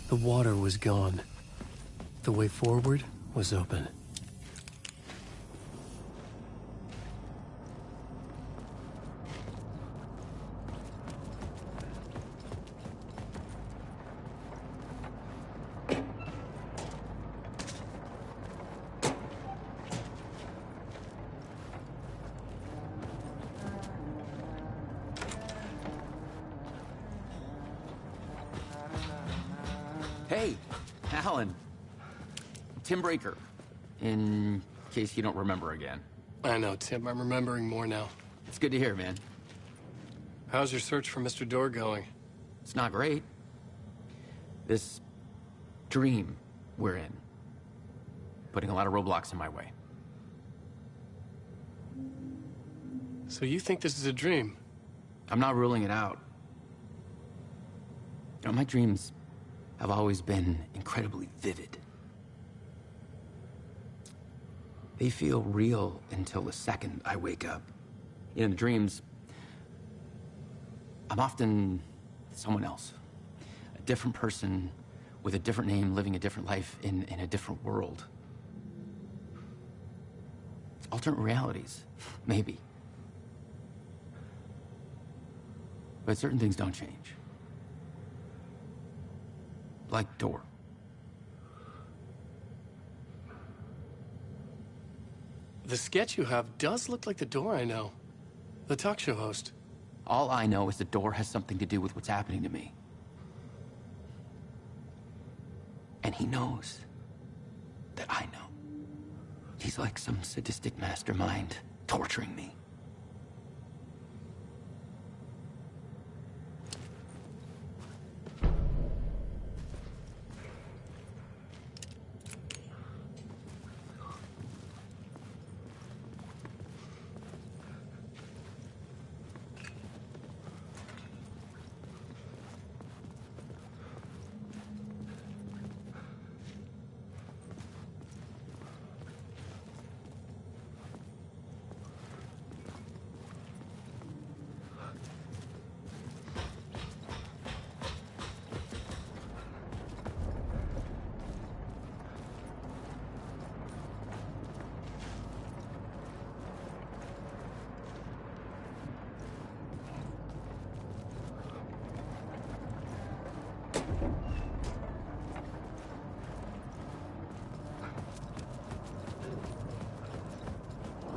The water was gone. The way forward was open. Hey, Alan. Tim Breaker, in case you don't remember again. I know, Tim. I'm remembering more now. It's good to hear, man. How's your search for Mr. Door going? It's not great. This dream we're in, putting a lot of roadblocks in my way. So you think this is a dream? I'm not ruling it out. You know, my dreams have always been incredibly vivid. They feel real until the second I wake up. In the dreams, I'm often someone else. A different person with a different name, living a different life in a different world. Alternate realities. Maybe. But certain things don't change. Like door. The sketch you have does look like the door I know. The talk show host. All I know is the door has something to do with what's happening to me. And he knows that I know. He's like some sadistic mastermind torturing me.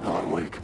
Alan Wake.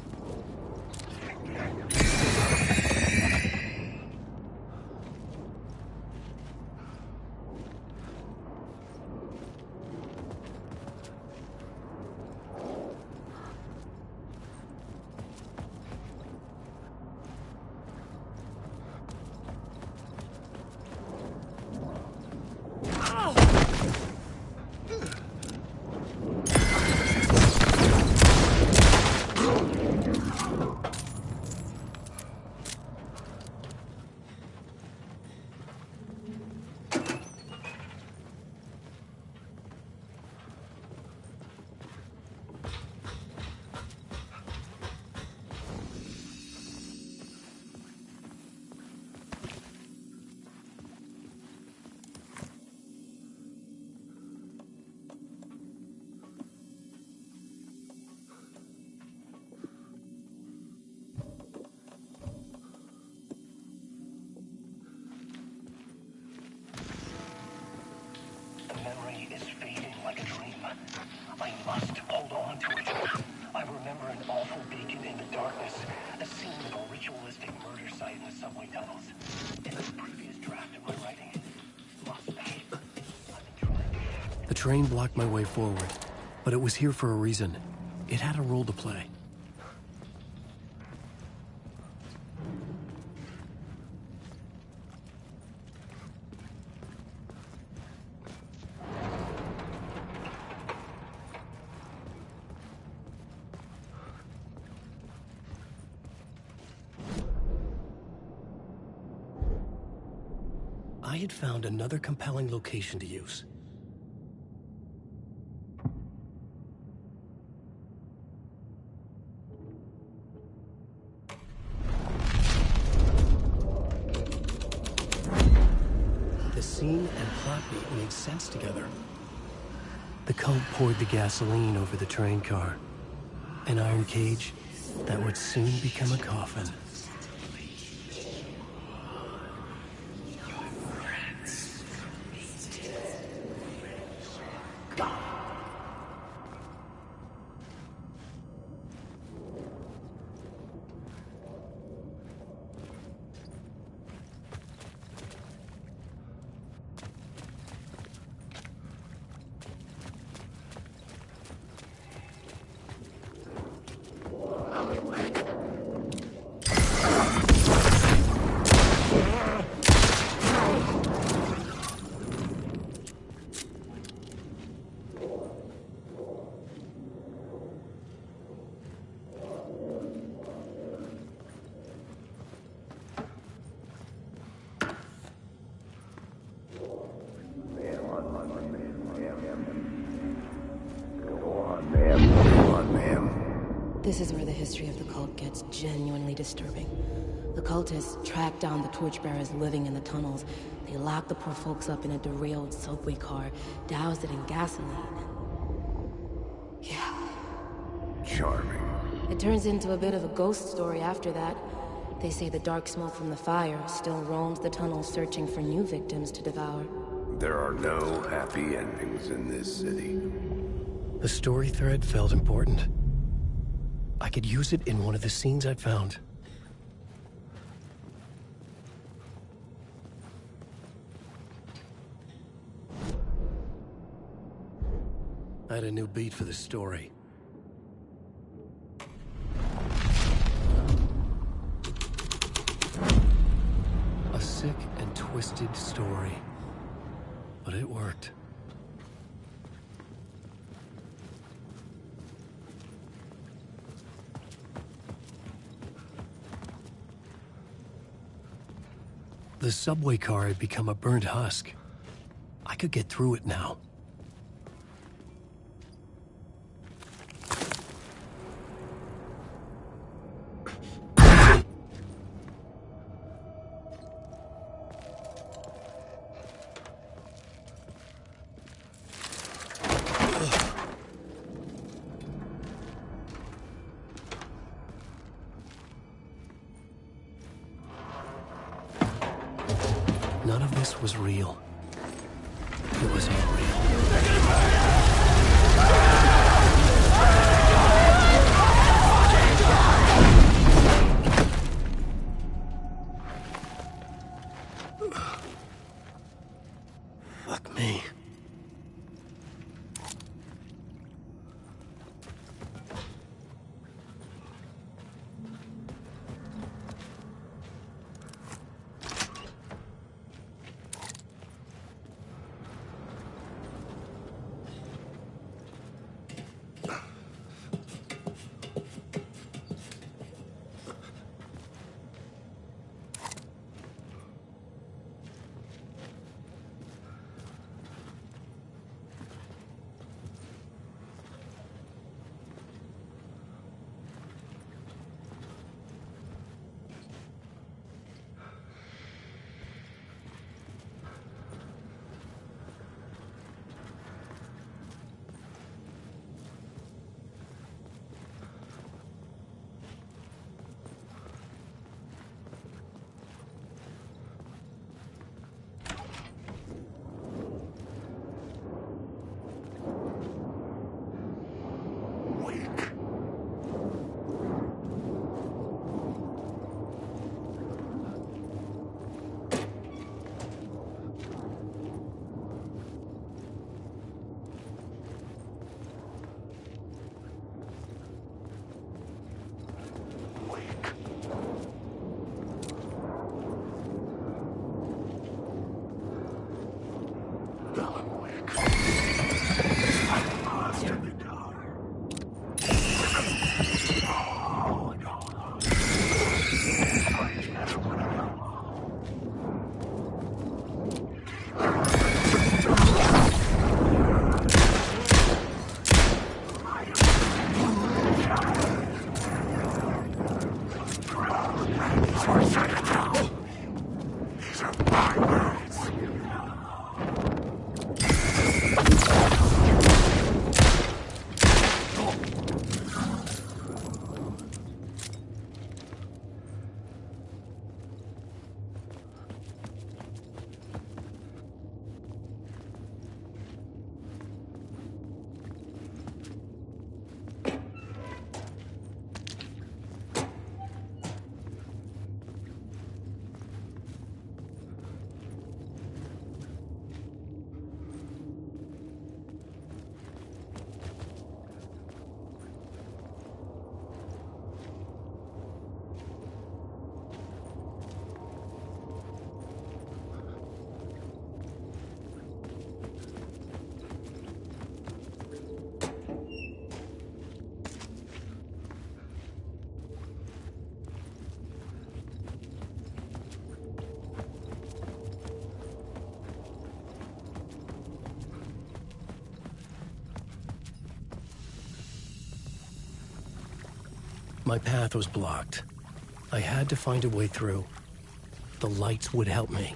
Memory is fading like a dream. I must hold on to it. I remember an awful beacon in the darkness, a scene of a ritualistic murder site in the subway tunnels. In the previous draft of my writing, must be. The train blocked my way forward, but it was here for a reason. It had a role to play. I had found another compelling location to use. The scene and plot beat made sense together. The cult poured the gasoline over the train car. An iron cage that would soon become a coffin. This is where the history of the cult gets genuinely disturbing. The cultists tracked down the torchbearers living in the tunnels. They locked the poor folks up in a derailed subway car, doused it in gasoline. Yeah. Charming. It turns into a bit of a ghost story after that. They say the dark smoke from the fire still roams the tunnels searching for new victims to devour. There are no happy endings in this city. The story thread felt important. I could use it in one of the scenes I'd found. I had a new beat for the story. A sick and twisted story. But it worked. The subway car had become a burnt husk. I could get through it now. None of this was real. It was all real. Fuck me. My path was blocked. I had to find a way through. The lights would help me.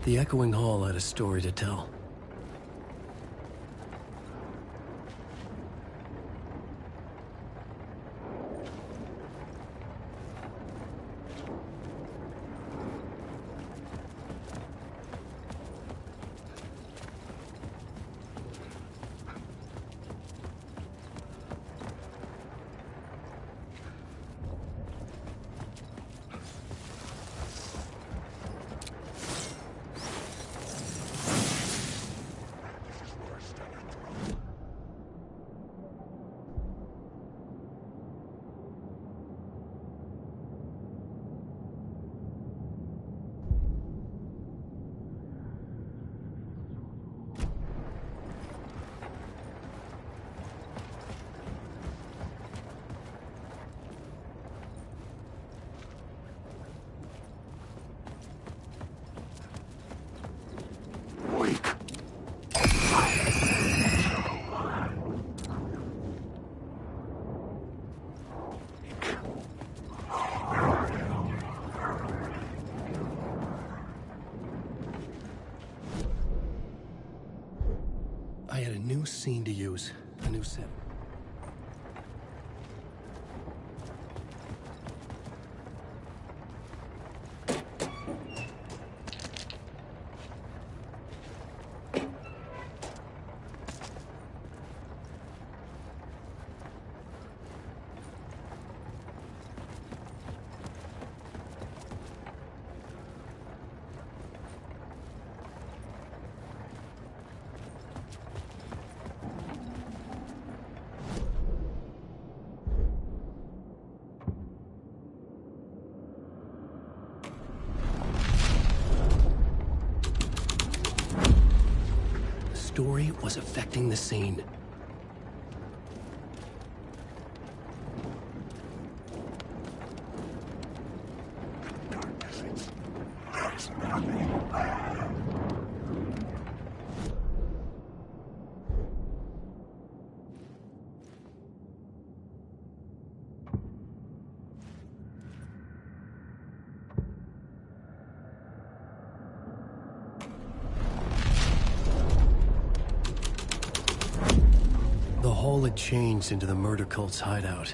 The echoing hall had a story to tell. I had a new scene to use, a new set. Story was affecting the scene. The hall had changed into the murder cult's hideout.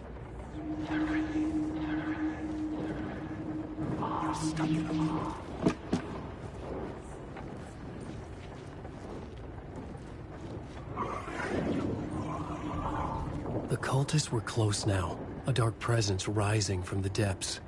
The cultists were close now, a dark presence rising from the depths.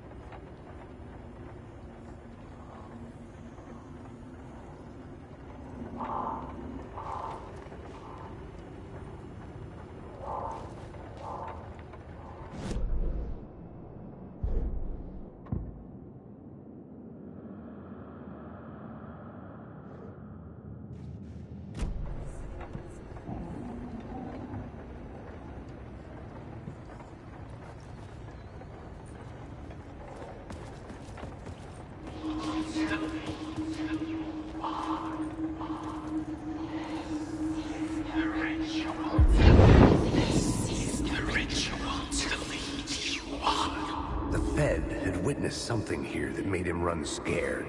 Something here that made him run scared.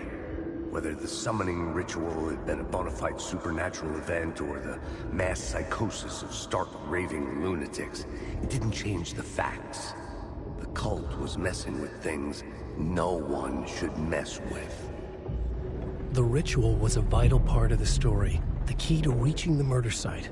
Whether the summoning ritual had been a bona fide supernatural event or the mass psychosis of stark raving lunatics, it didn't change the facts. The cult was messing with things no one should mess with. The ritual was a vital part of the story, the key to reaching the murder site.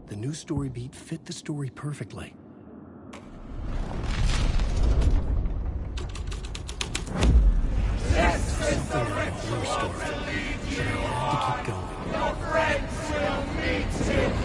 The new story beat fit the story perfectly. Something like a blue story. But I had to keep going. Your friends will meet you.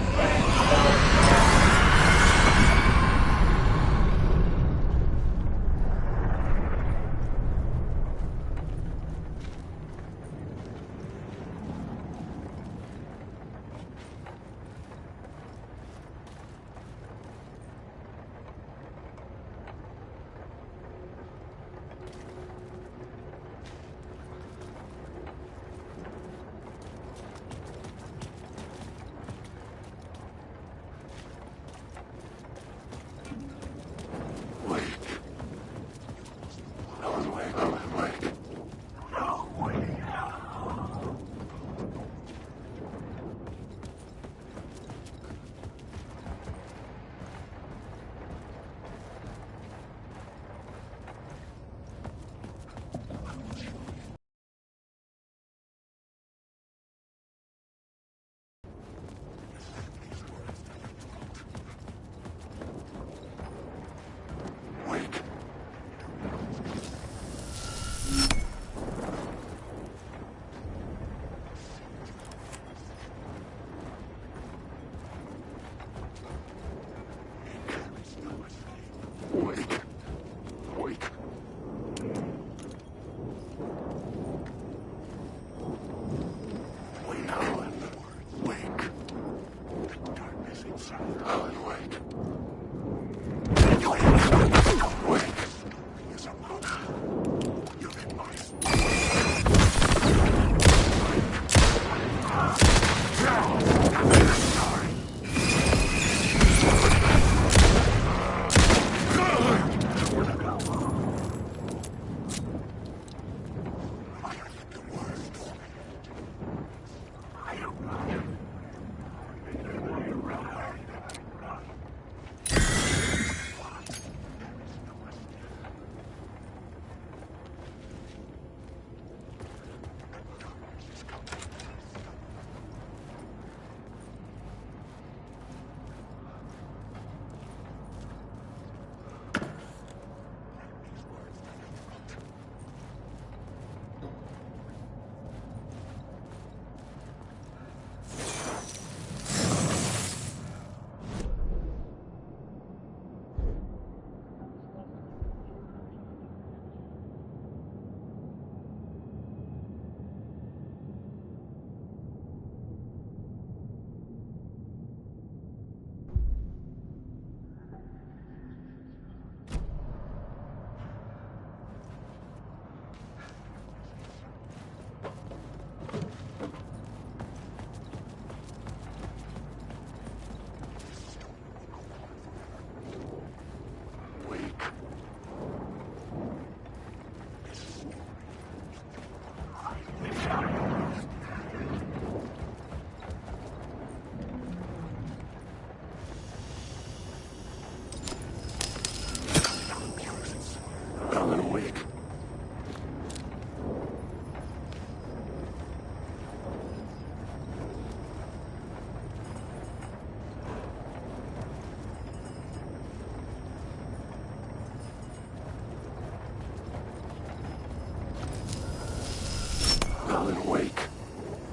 Alan Wake.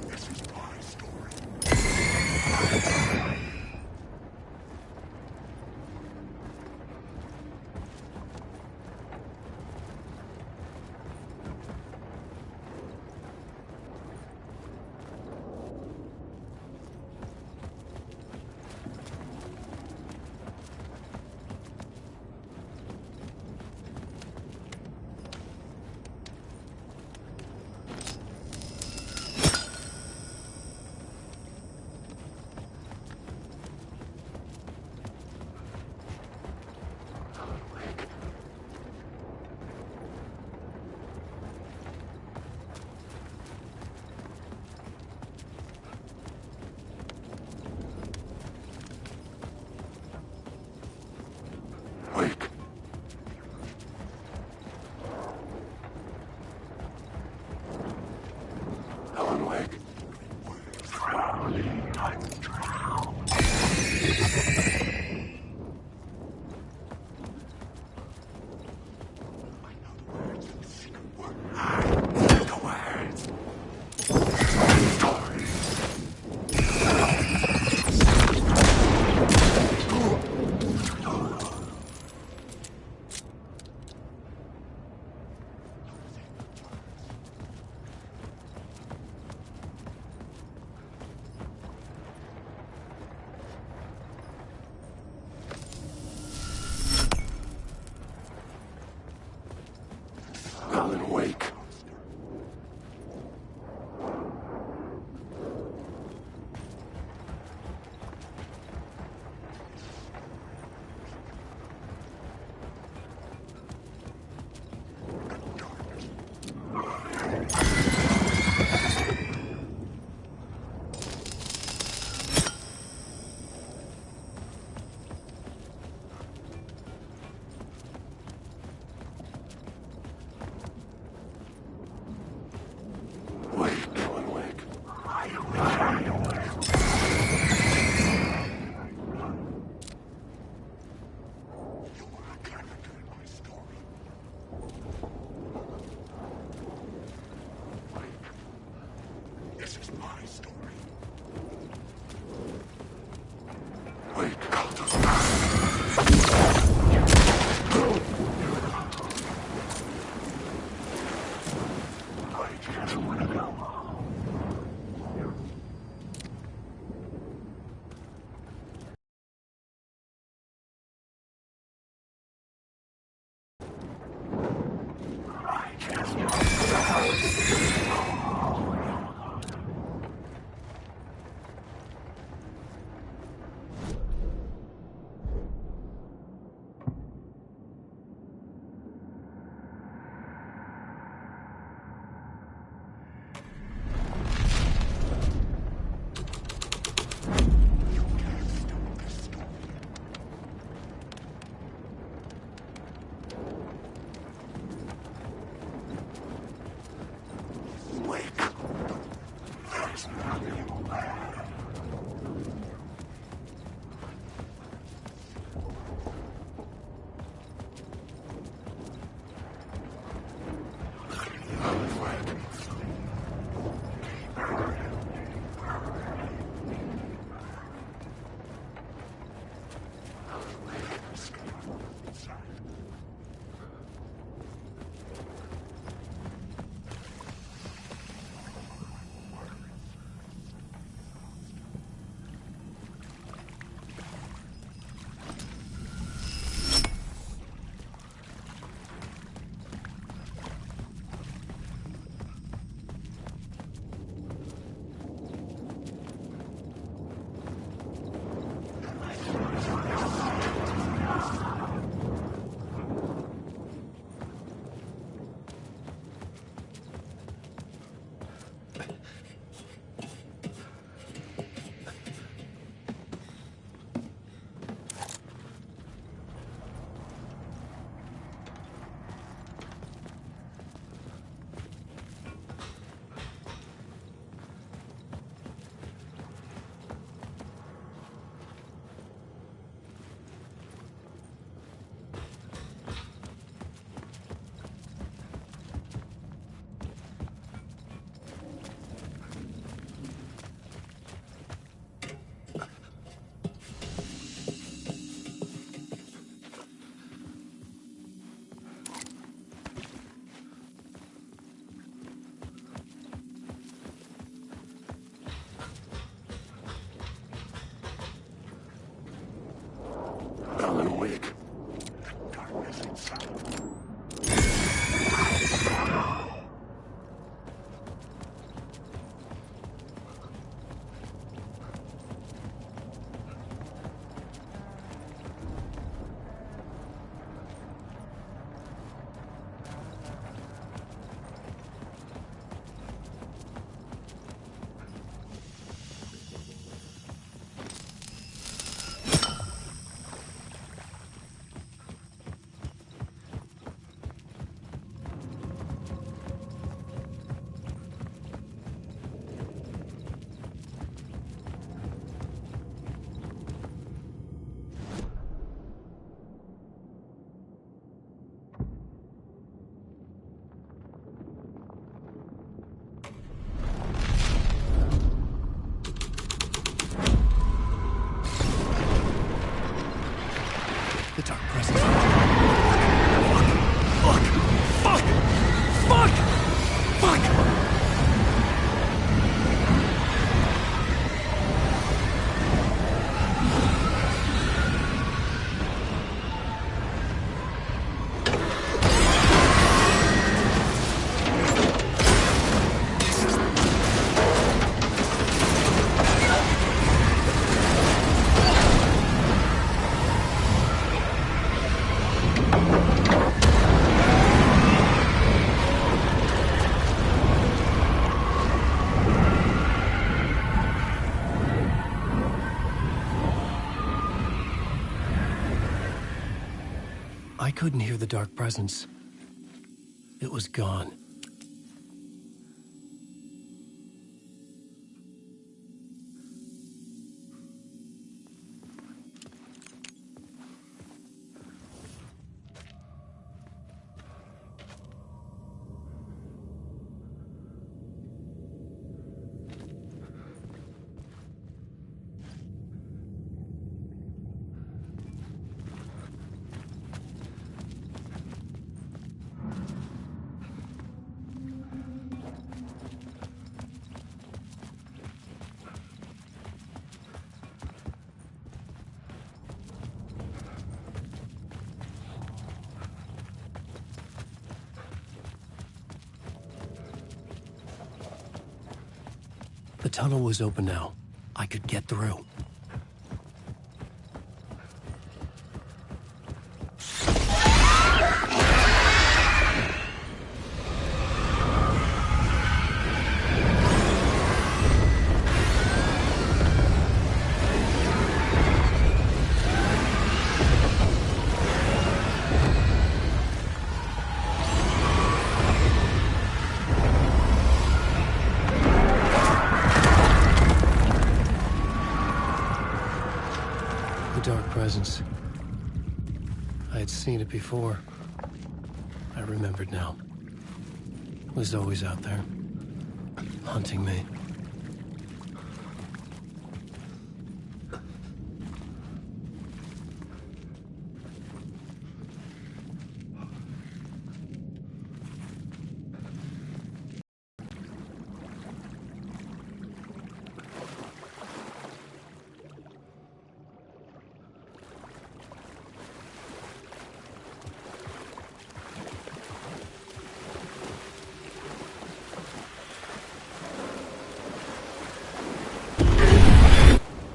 This is my story. Alan Wake. This is my story. Wake, Cultus. Wait, he has somewhere to go. couldn't hear the dark presence. It was gone. The tunnel was open now. I could get through. Presence. I had seen it before. I remembered now. It was always out there, hunting me.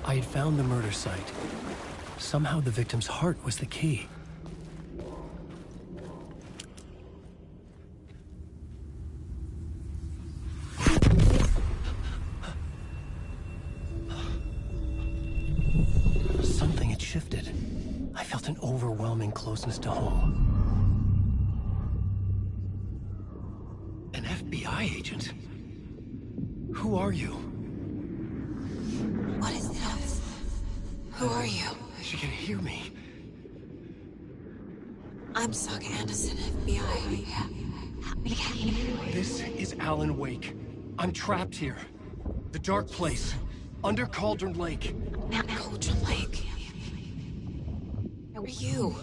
I had found the murder site. Somehow the victim's heart was the key. Something had shifted. I felt an overwhelming closeness to home. An FBI agent? Who are you? What is this? Who are you? She can hear me. I'm Saga Anderson, FBI. Help me get you. This is Alan Wake. I'm trapped here. The dark place. Under Cauldron Lake. Not Cauldron Lake. Where are you?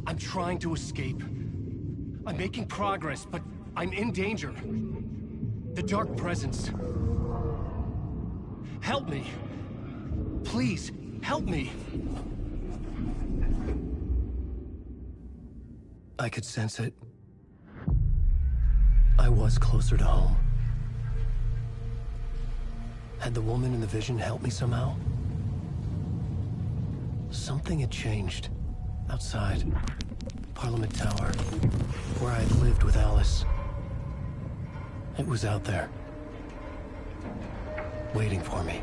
I'm trying to escape. I'm making progress, but I'm in danger. The dark presence. Help me. Please, help me. I could sense it. I was closer to home. Had the woman in the vision helped me somehow? Something had changed. Outside. Parliament Tower. Where I had lived with Alice. It was out there. Waiting for me.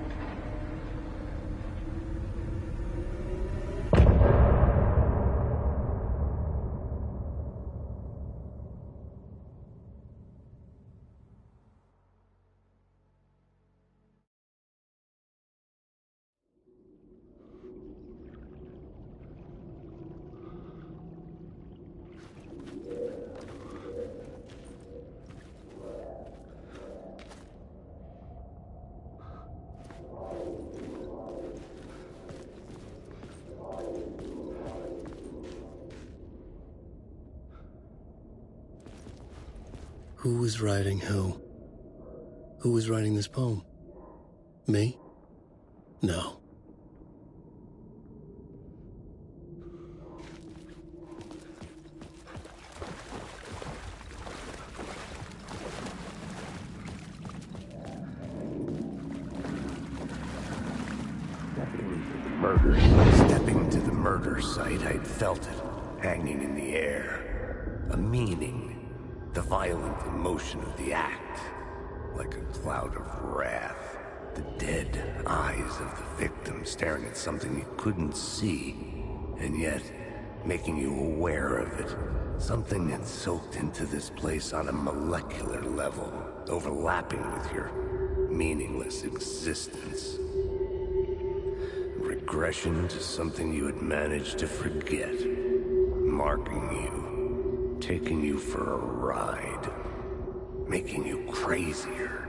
Who was writing who? Who was writing this poem? Me? No. Stepping to the murder site, I'd felt it, hanging in the air. A meaning. The violent emotion of the act. Like a cloud of wrath. The dead eyes of the victim staring at something it couldn't see. And yet, making you aware of it. Something that's soaked into this place on a molecular level, overlapping with your meaningless existence. Regression to something you had managed to forget. Marking you, taking you for a ride, making you crazier.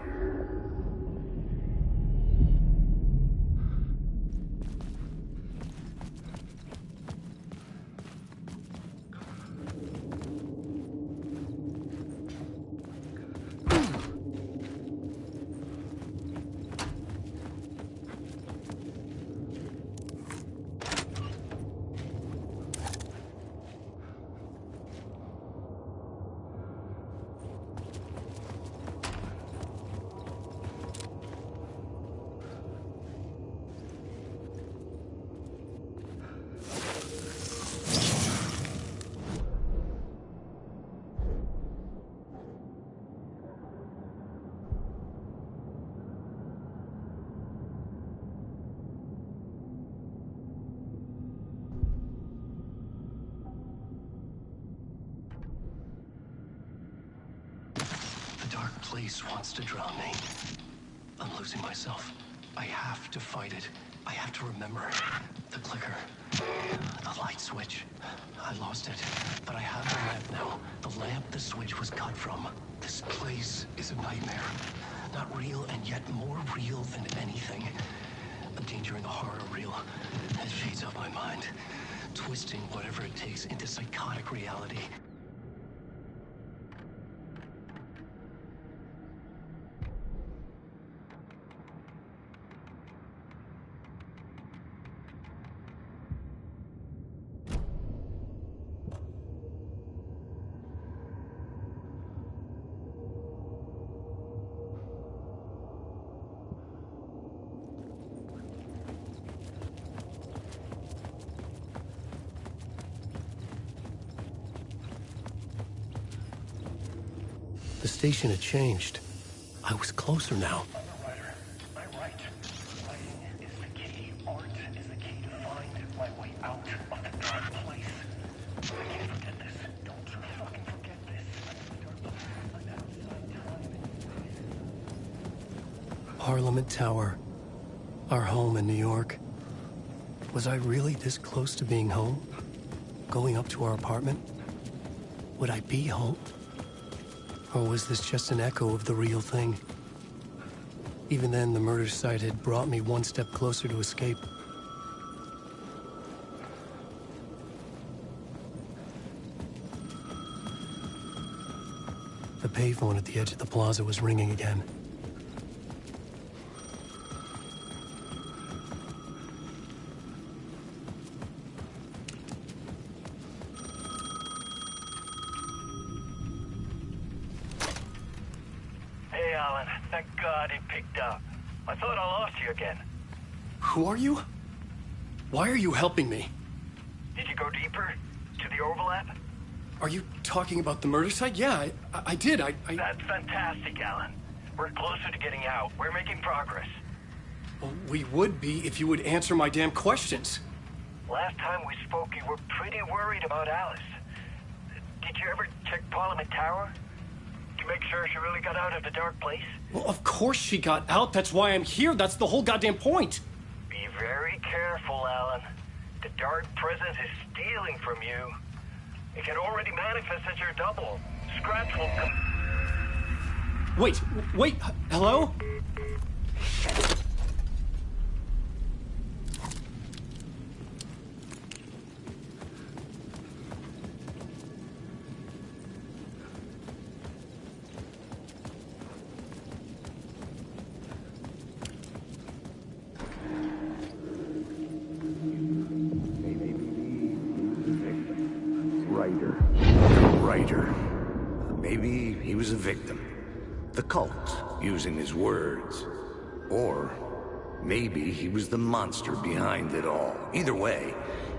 Place wants to drown me. I'm losing myself. I have to fight it. I have to remember. The clicker. The light switch. I lost it. But I have the lamp now. The lamp the switch was cut from. This place is a nightmare. Not real, and yet more real than anything. I'm danger in the horror reel. It feeds off my mind. Twisting whatever it takes into psychotic reality. The station had changed. I was closer now. Underwriter, I write. Writing is the key. Art is the key to find my way out of the dark place. I can't forget this. Don't you fucking forget this. I'm outside time. Parliament Tower. Our home in New York. Was I really this close to being home? Going up to our apartment? Would I be home? Or was this just an echo of the real thing? Even then, the murder site had brought me one step closer to escape. The payphone at the edge of the plaza was ringing again. Thank God it picked up. I thought I lost you again. Who are you? Why are you helping me? Did you go deeper? To the overlap? Are you talking about the murder site? Yeah, I did. That's fantastic, Alan. We're closer to getting out. We're making progress. Well, we would be if you would answer my damn questions. Last time we spoke, you were pretty worried about Alice. Did you ever check Parliament Tower? To make sure she really got out of the dark place? Well, of course she got out. That's why I'm here. That's the whole goddamn point. Be very careful, Alan. The dark presence is stealing from you. It can already manifest as your double. Scratch will come... Wait, hello? Maybe he was a victim. The cult, using his words. Or maybe he was the monster behind it all. Either way,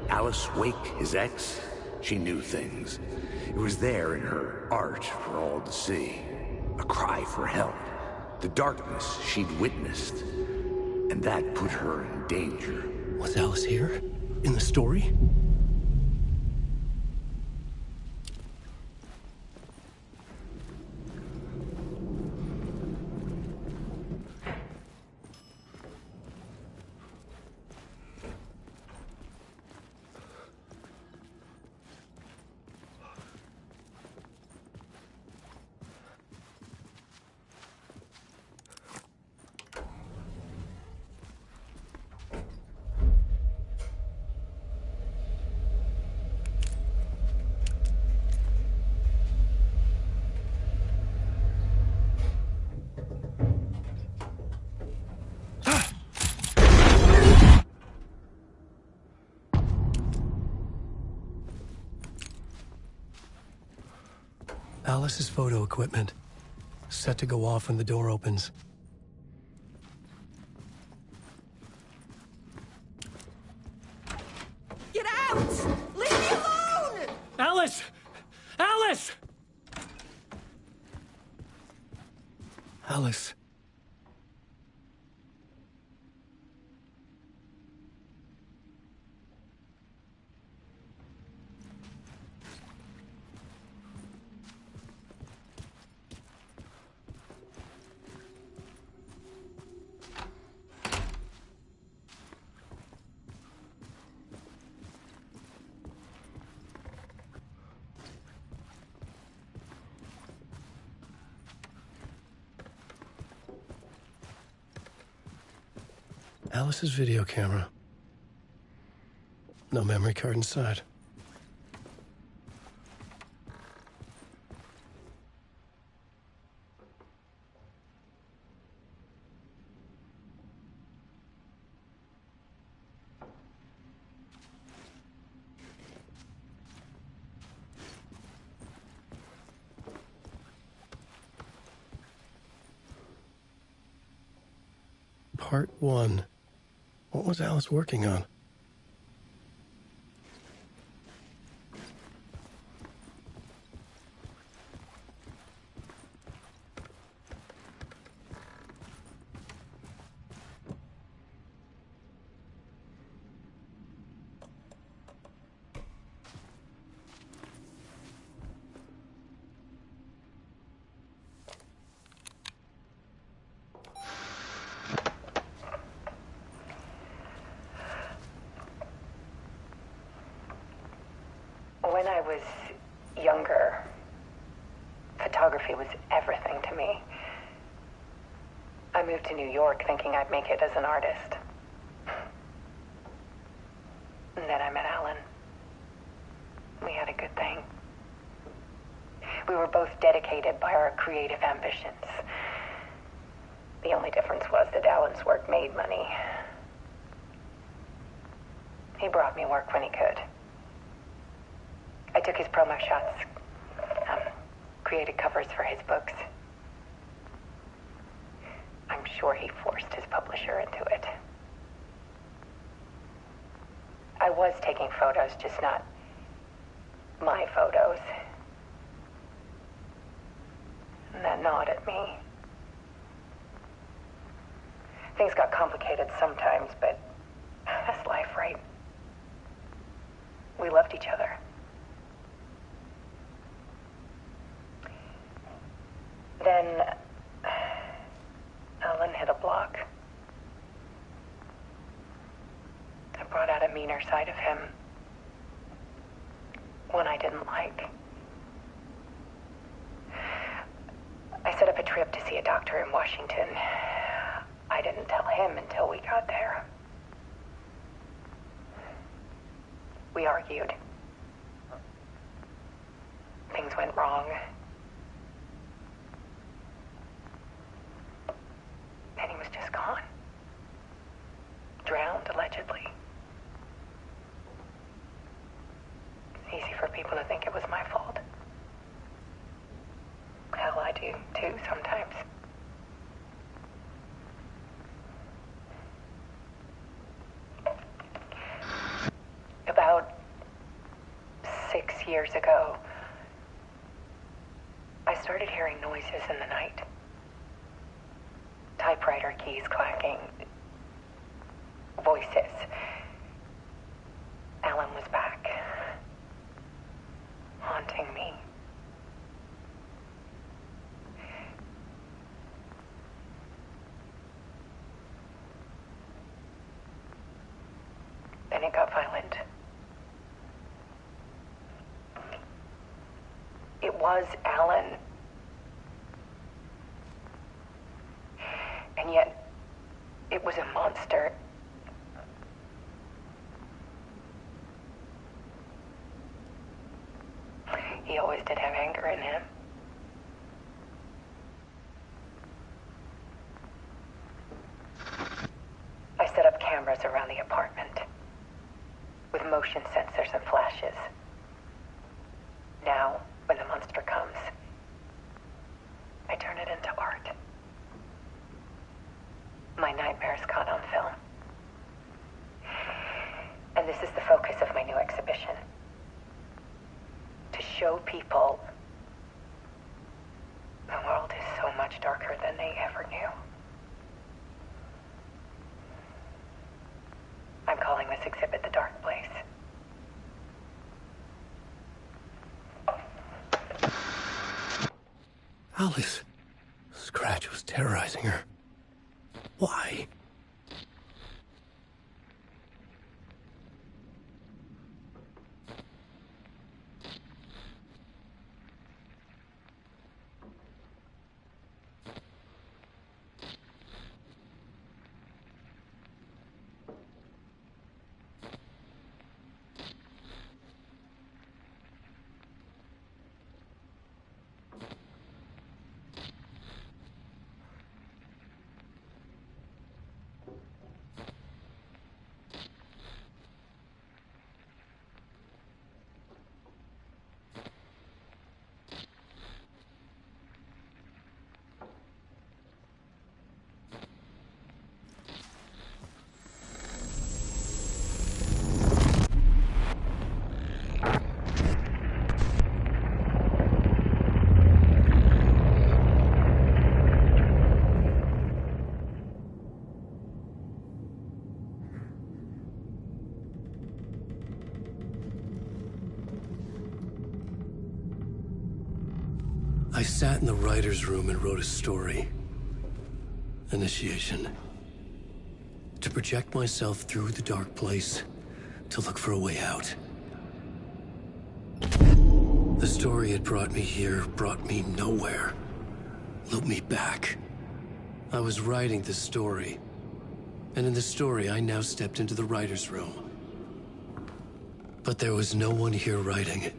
Alice Wake, his ex, she knew things. It was there in her art for all to see. A cry for help. The darkness she'd witnessed. And that put her in danger. Was Alice here? In the story? Alice's photo equipment. Set to go off when the door opens. Get out! Leave me alone! Alice! Alice! Alice. Alice's video camera. No memory card inside. Part 1. What was Alice working on? When I was younger, photography was everything to me. I moved to New York thinking I'd make it as an artist. And then I met Alan. We had a good thing. We were both dedicated by our creative ambitions. The only difference was that Alan's work made money. He brought me work when he could. I took his promo shots, created covers for his books. I'm sure he forced his publisher into it. I was taking photos, just not my photos. And that gnawed at me. Things got complicated sometimes, but that's life, right? We loved each other. Then Alan hit a block. I brought out a meaner side of him. One I didn't like. I set up a trip to see a doctor in Washington. I didn't tell him until we got there. We argued. Things went wrong. And he was just gone. Drowned, allegedly. It's easy for people to think it was my fault. Hell, I do, too, sometimes. About 6 years ago, I started hearing noises in the night. Typewriter keys clacking. Voices. Alan was back. Haunting me. Then it got violent. It was Alan. And yet, it was a monster. He always did have anger in him. I set up cameras around the apartment with motion sensors and flashes. Now, when the monster comes, darker than they ever knew. I'm calling this exhibit The Dark Place. Alice. Scratch was terrorizing her. Why? I sat in the writer's room and wrote a story. Initiation. To project myself through the dark place, to look for a way out. The story had brought me here, brought me nowhere. Looped me back. I was writing the story. And in the story, I now stepped into the writer's room. But there was no one here writing it.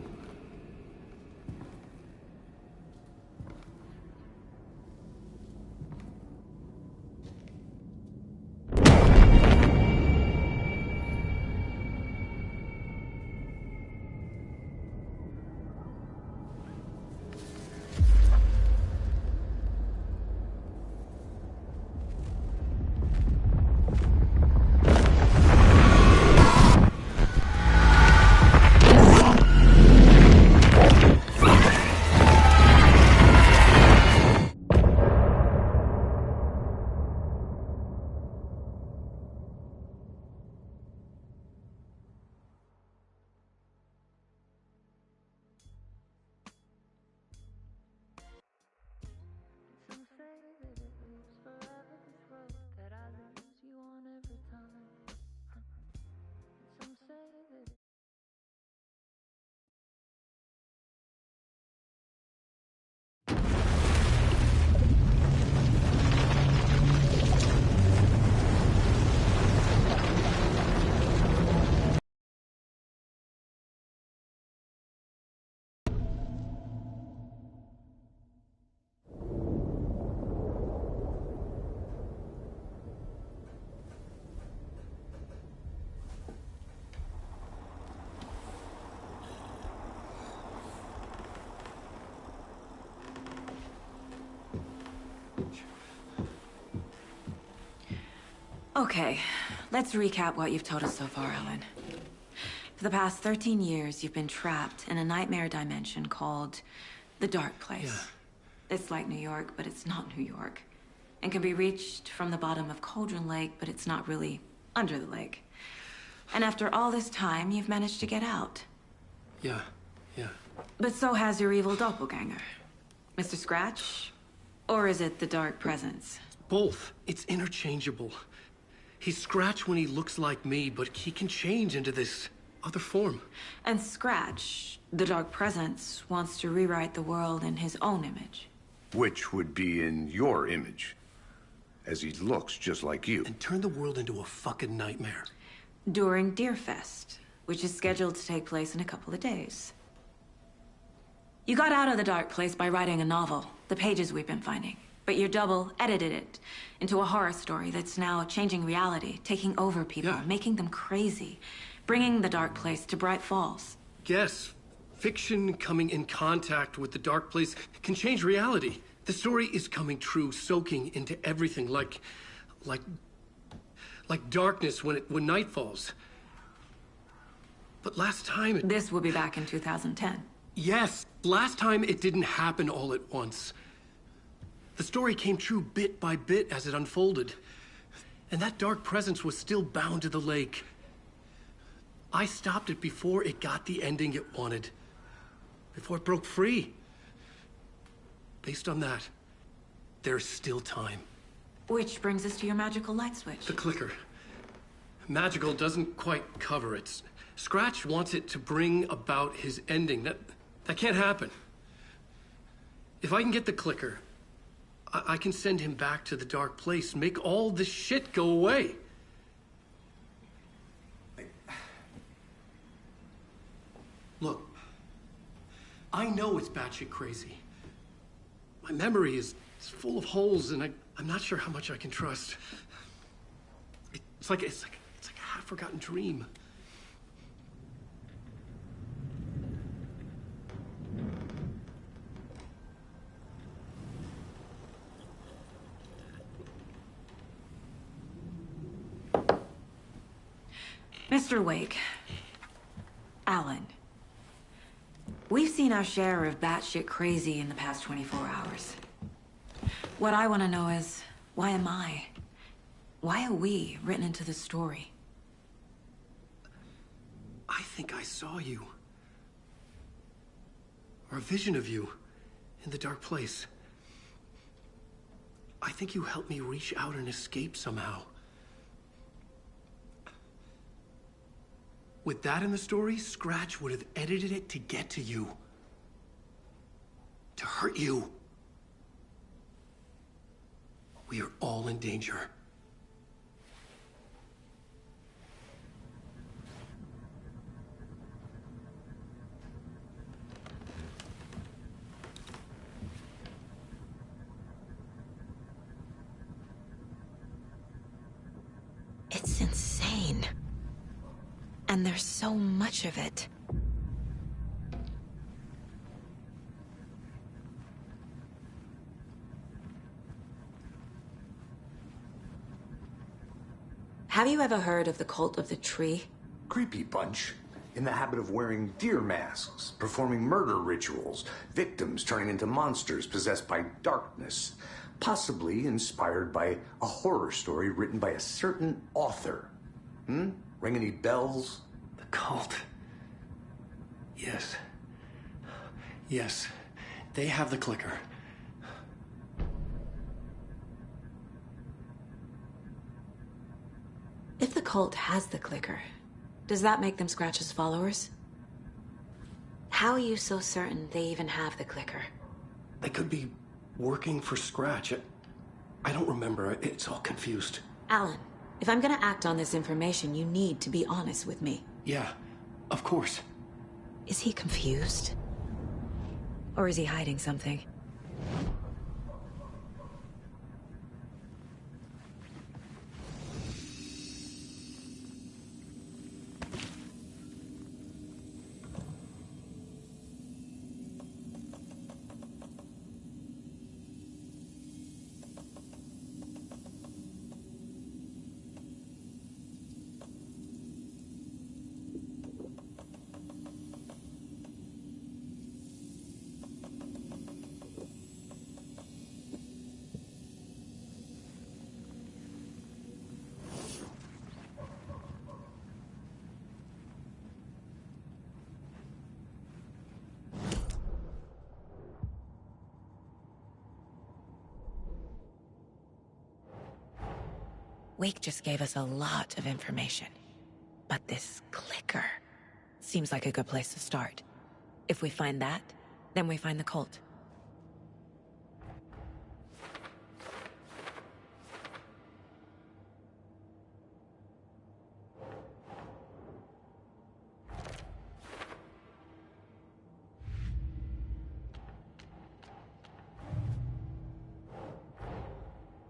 Okay, let's recap what you've told us so far, Alan. For the past 13 years, you've been trapped in a nightmare dimension called the Dark Place. Yeah. It's like New York, but it's not New York. And can be reached from the bottom of Cauldron Lake, but it's not really under the lake. And after all this time, you've managed to get out. Yeah. But so has your evil doppelganger. Mr. Scratch? Or is it the Dark Presence? Both. It's interchangeable. He's Scratch when he looks like me, but he can change into this other form. And Scratch, the Dark Presence, wants to rewrite the world in his own image. Which would be in your image, as he looks just like you. And turn the world into a fucking nightmare. During Deerfest, which is scheduled to take place in a couple of days. You got out of the Dark Place by writing a novel, The Pages We've Been Finding. But your double edited it into a horror story that's now changing reality, taking over people, making them crazy, bringing the Dark Place to Bright Falls. Yes, fiction coming in contact with the Dark Place can change reality. The story is coming true, soaking into everything, like darkness when night falls. But last time it... This will be back in 2010. Yes, last time it didn't happen all at once. The story came true bit by bit as it unfolded. And that dark presence was still bound to the lake. I stopped it before it got the ending it wanted. Before it broke free. Based on that, there's still time. Which brings us to your magical light switch. The clicker. Magical doesn't quite cover it. Scratch wants it to bring about his ending. That can't happen. If I can get the clicker, I can send him back to the dark place, make all this shit go away. Look, I know it's batshit crazy. My memory is full of holes, and I'm not sure how much I can trust. It's like a half-forgotten dream. Mr. Wake, Alan, we've seen our share of batshit crazy in the past 24 hours. What I want to know is, why am I? Why are we written into the story? I think I saw you. Or a vision of you in the dark place. I think you helped me reach out and escape somehow. With that in the story, Scratch would have edited it to get to you. To hurt you. We are all in danger. It's insane. And there's so much of it. Have you ever heard of the Cult of the Tree? Creepy bunch. In the habit of wearing deer masks, performing murder rituals, victims turning into monsters possessed by darkness. Possibly inspired by a horror story written by a certain author. Ring any bells? The cult. Yes. Yes. They have the clicker. If the cult has the clicker, does that make them Scratch's followers? How are you so certain they even have the clicker? They could be working for Scratch. I don't remember. It's all confused. Alan, if I'm gonna act on this information, you need to be honest with me. Yeah, of course. Is he confused? Or is he hiding something? Wake just gave us a lot of information. But this clicker seems like a good place to start. If we find that, then we find the cult.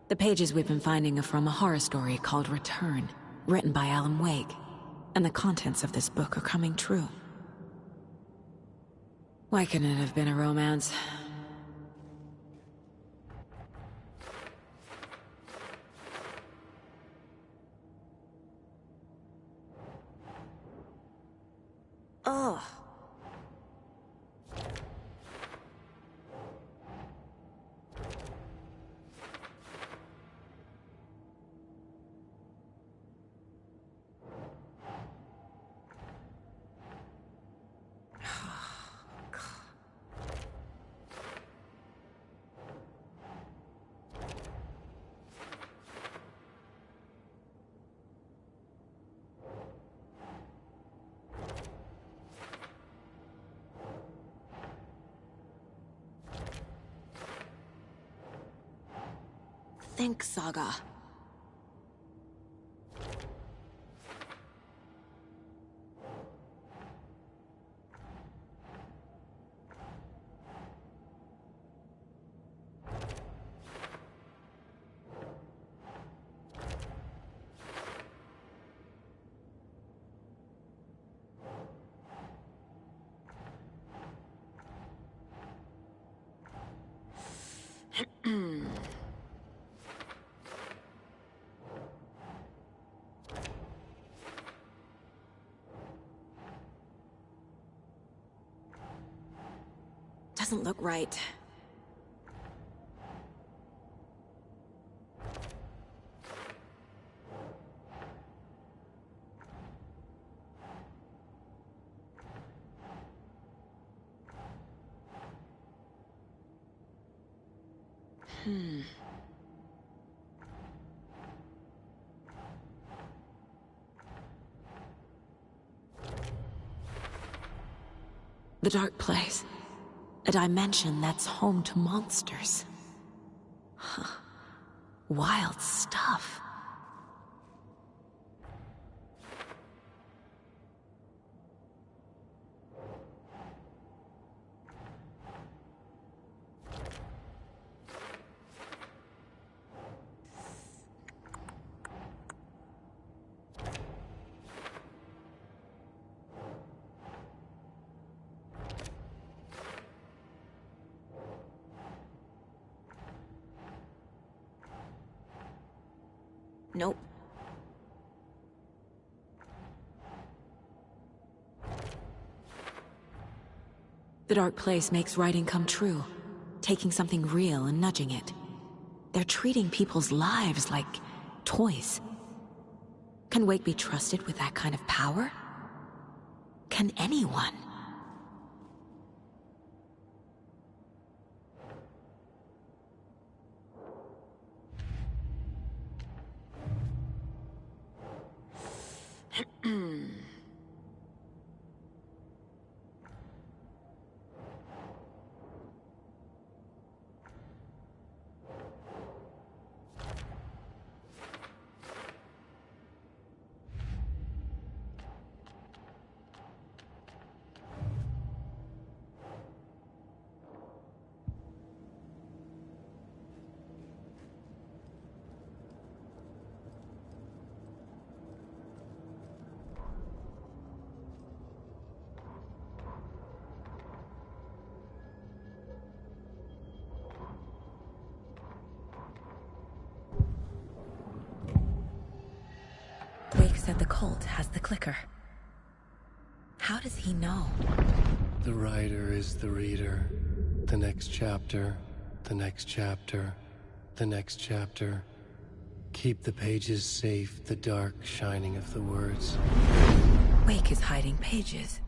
The pages we've been finding are from a horror story called Return, written by Alan Wake, and the contents of this book are coming true. Why couldn't it have been a romance? Ugh. think, Saga. Doesn't look right. The Dark Place. A dimension that's home to monsters. Huh. Wild stuff. Nope. The Dark Place makes writing come true, taking something real and nudging it. They're treating people's lives like toys. Can Wake be trusted with that kind of power? Can anyone? Wake said the cult has the clicker. How does he know? The writer is the reader. The next chapter, the next chapter, the next chapter. Keep the pages safe, the dark shining of the words. Wake is hiding pages.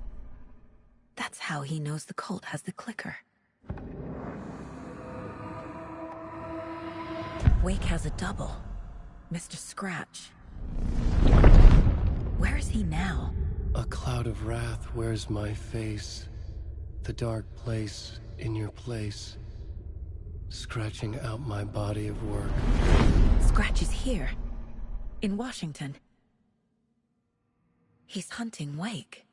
That's how he knows the cult has the clicker. Wake has a double. Mr. Scratch. Where is he now? A cloud of wrath wears my face. The dark place in your place. Scratching out my body of work. Scratch is here. In Washington. He's hunting Wake.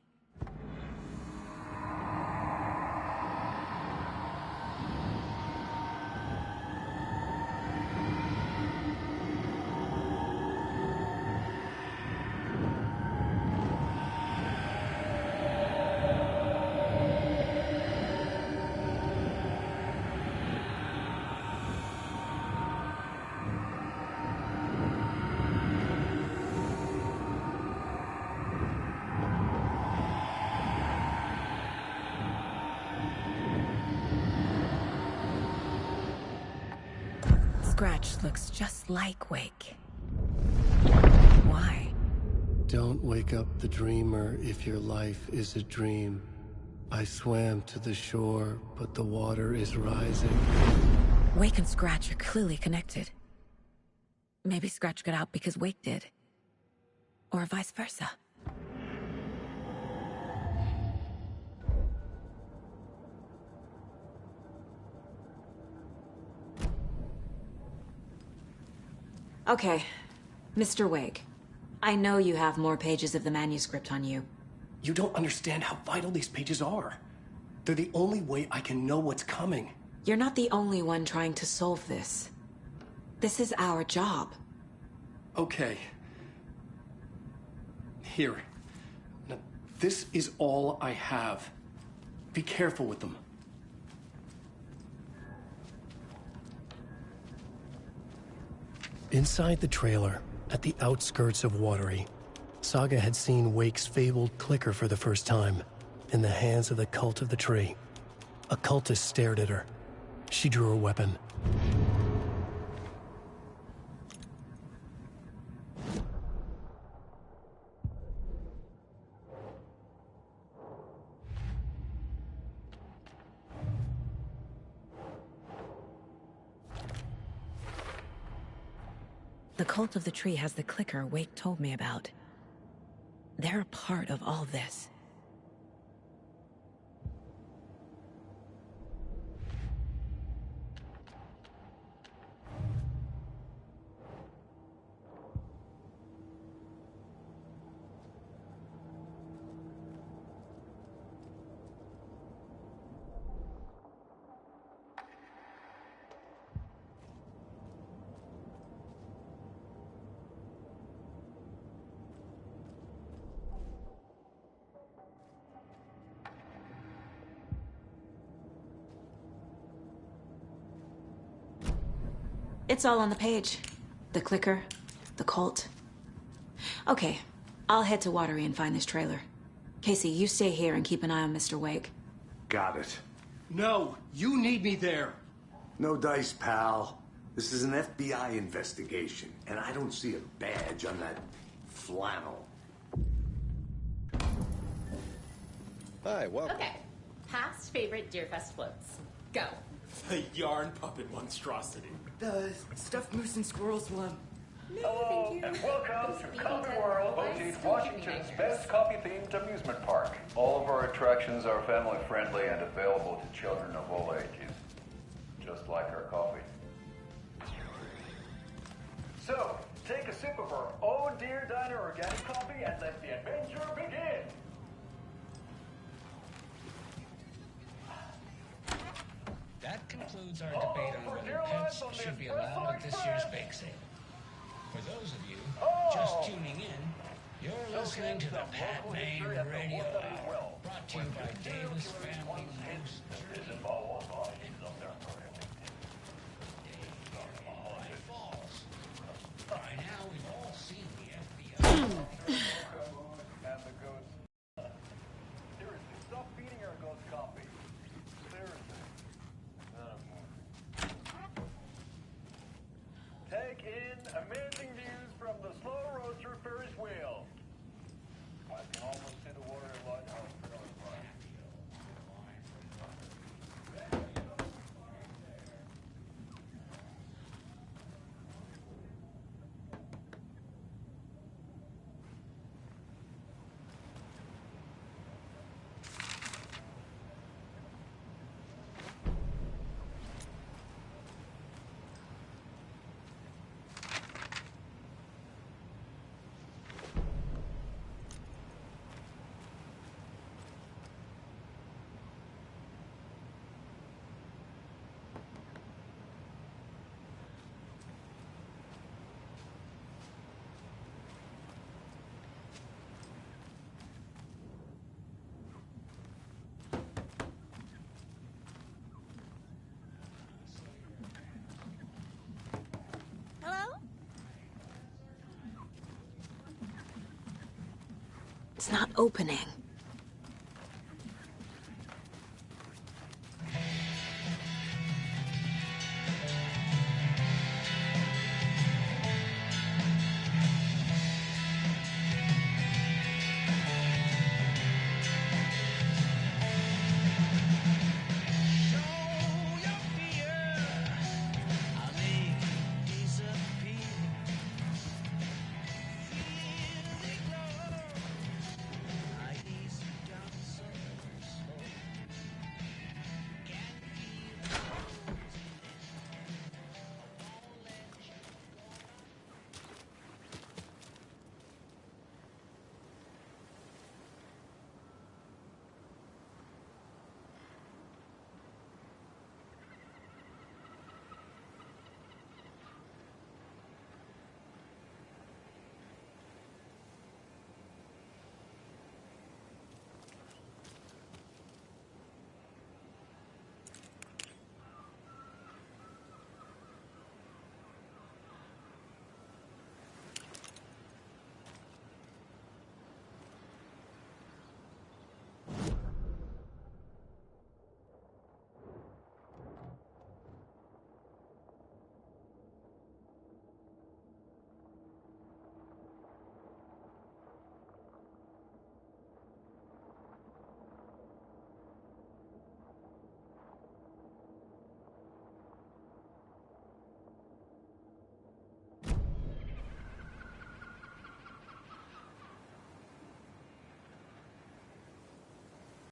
Scratch looks just like Wake. Why? Don't wake up the dreamer if your life is a dream. I swam to the shore, but the water is rising. Wake and Scratch are clearly connected. Maybe Scratch got out because Wake did. Or vice versa. Okay, Mr. Wake. I know you have more pages of the manuscript on you. You don't understand how vital these pages are. They're the only way I can know what's coming. You're not the only one trying to solve this. This is our job. Okay. Here. Now, this is all I have. Be careful with them. Inside the trailer, at the outskirts of Watery, Saga had seen Wake's fabled clicker for the first time, in the hands of the Cult of the Tree. A cultist stared at her. She drew her weapon. The Cult of the Tree has the clicker Wake told me about. They're a part of all this. It's all on the page. The clicker, the cult. Okay, I'll head to Watery and find this trailer. Casey, you stay here and keep an eye on Mr. Wake. Got it. No, you need me there. No dice, pal. This is an FBI investigation, and I don't see a badge on that flannel. Hi, welcome. Okay. Past favorite Deerfest floats. Go. The yarn puppet monstrosity. The stuffed moose and squirrels one. Hello, and welcome to Copy World, voted Washington's best copy-themed amusement park. All of our attractions are family-friendly and available to children of all ages, just like our coffee. So, take a sip of our Oh Dear Diner organic coffee and let the adventure begin! That concludes our debate on whether pets should be allowed at this year's bake sale. For those of you just tuning in, you're listening to the Pat Maine Radio Hour, brought to you by Davis Family News. By now, we've all seen the FBI. Seriously, stop feeding our ghost coffee. Seriously. Take in amazing views from the Slow Roaster Ferris wheel. I can almost see the water lighthouse from our side. It's not opening.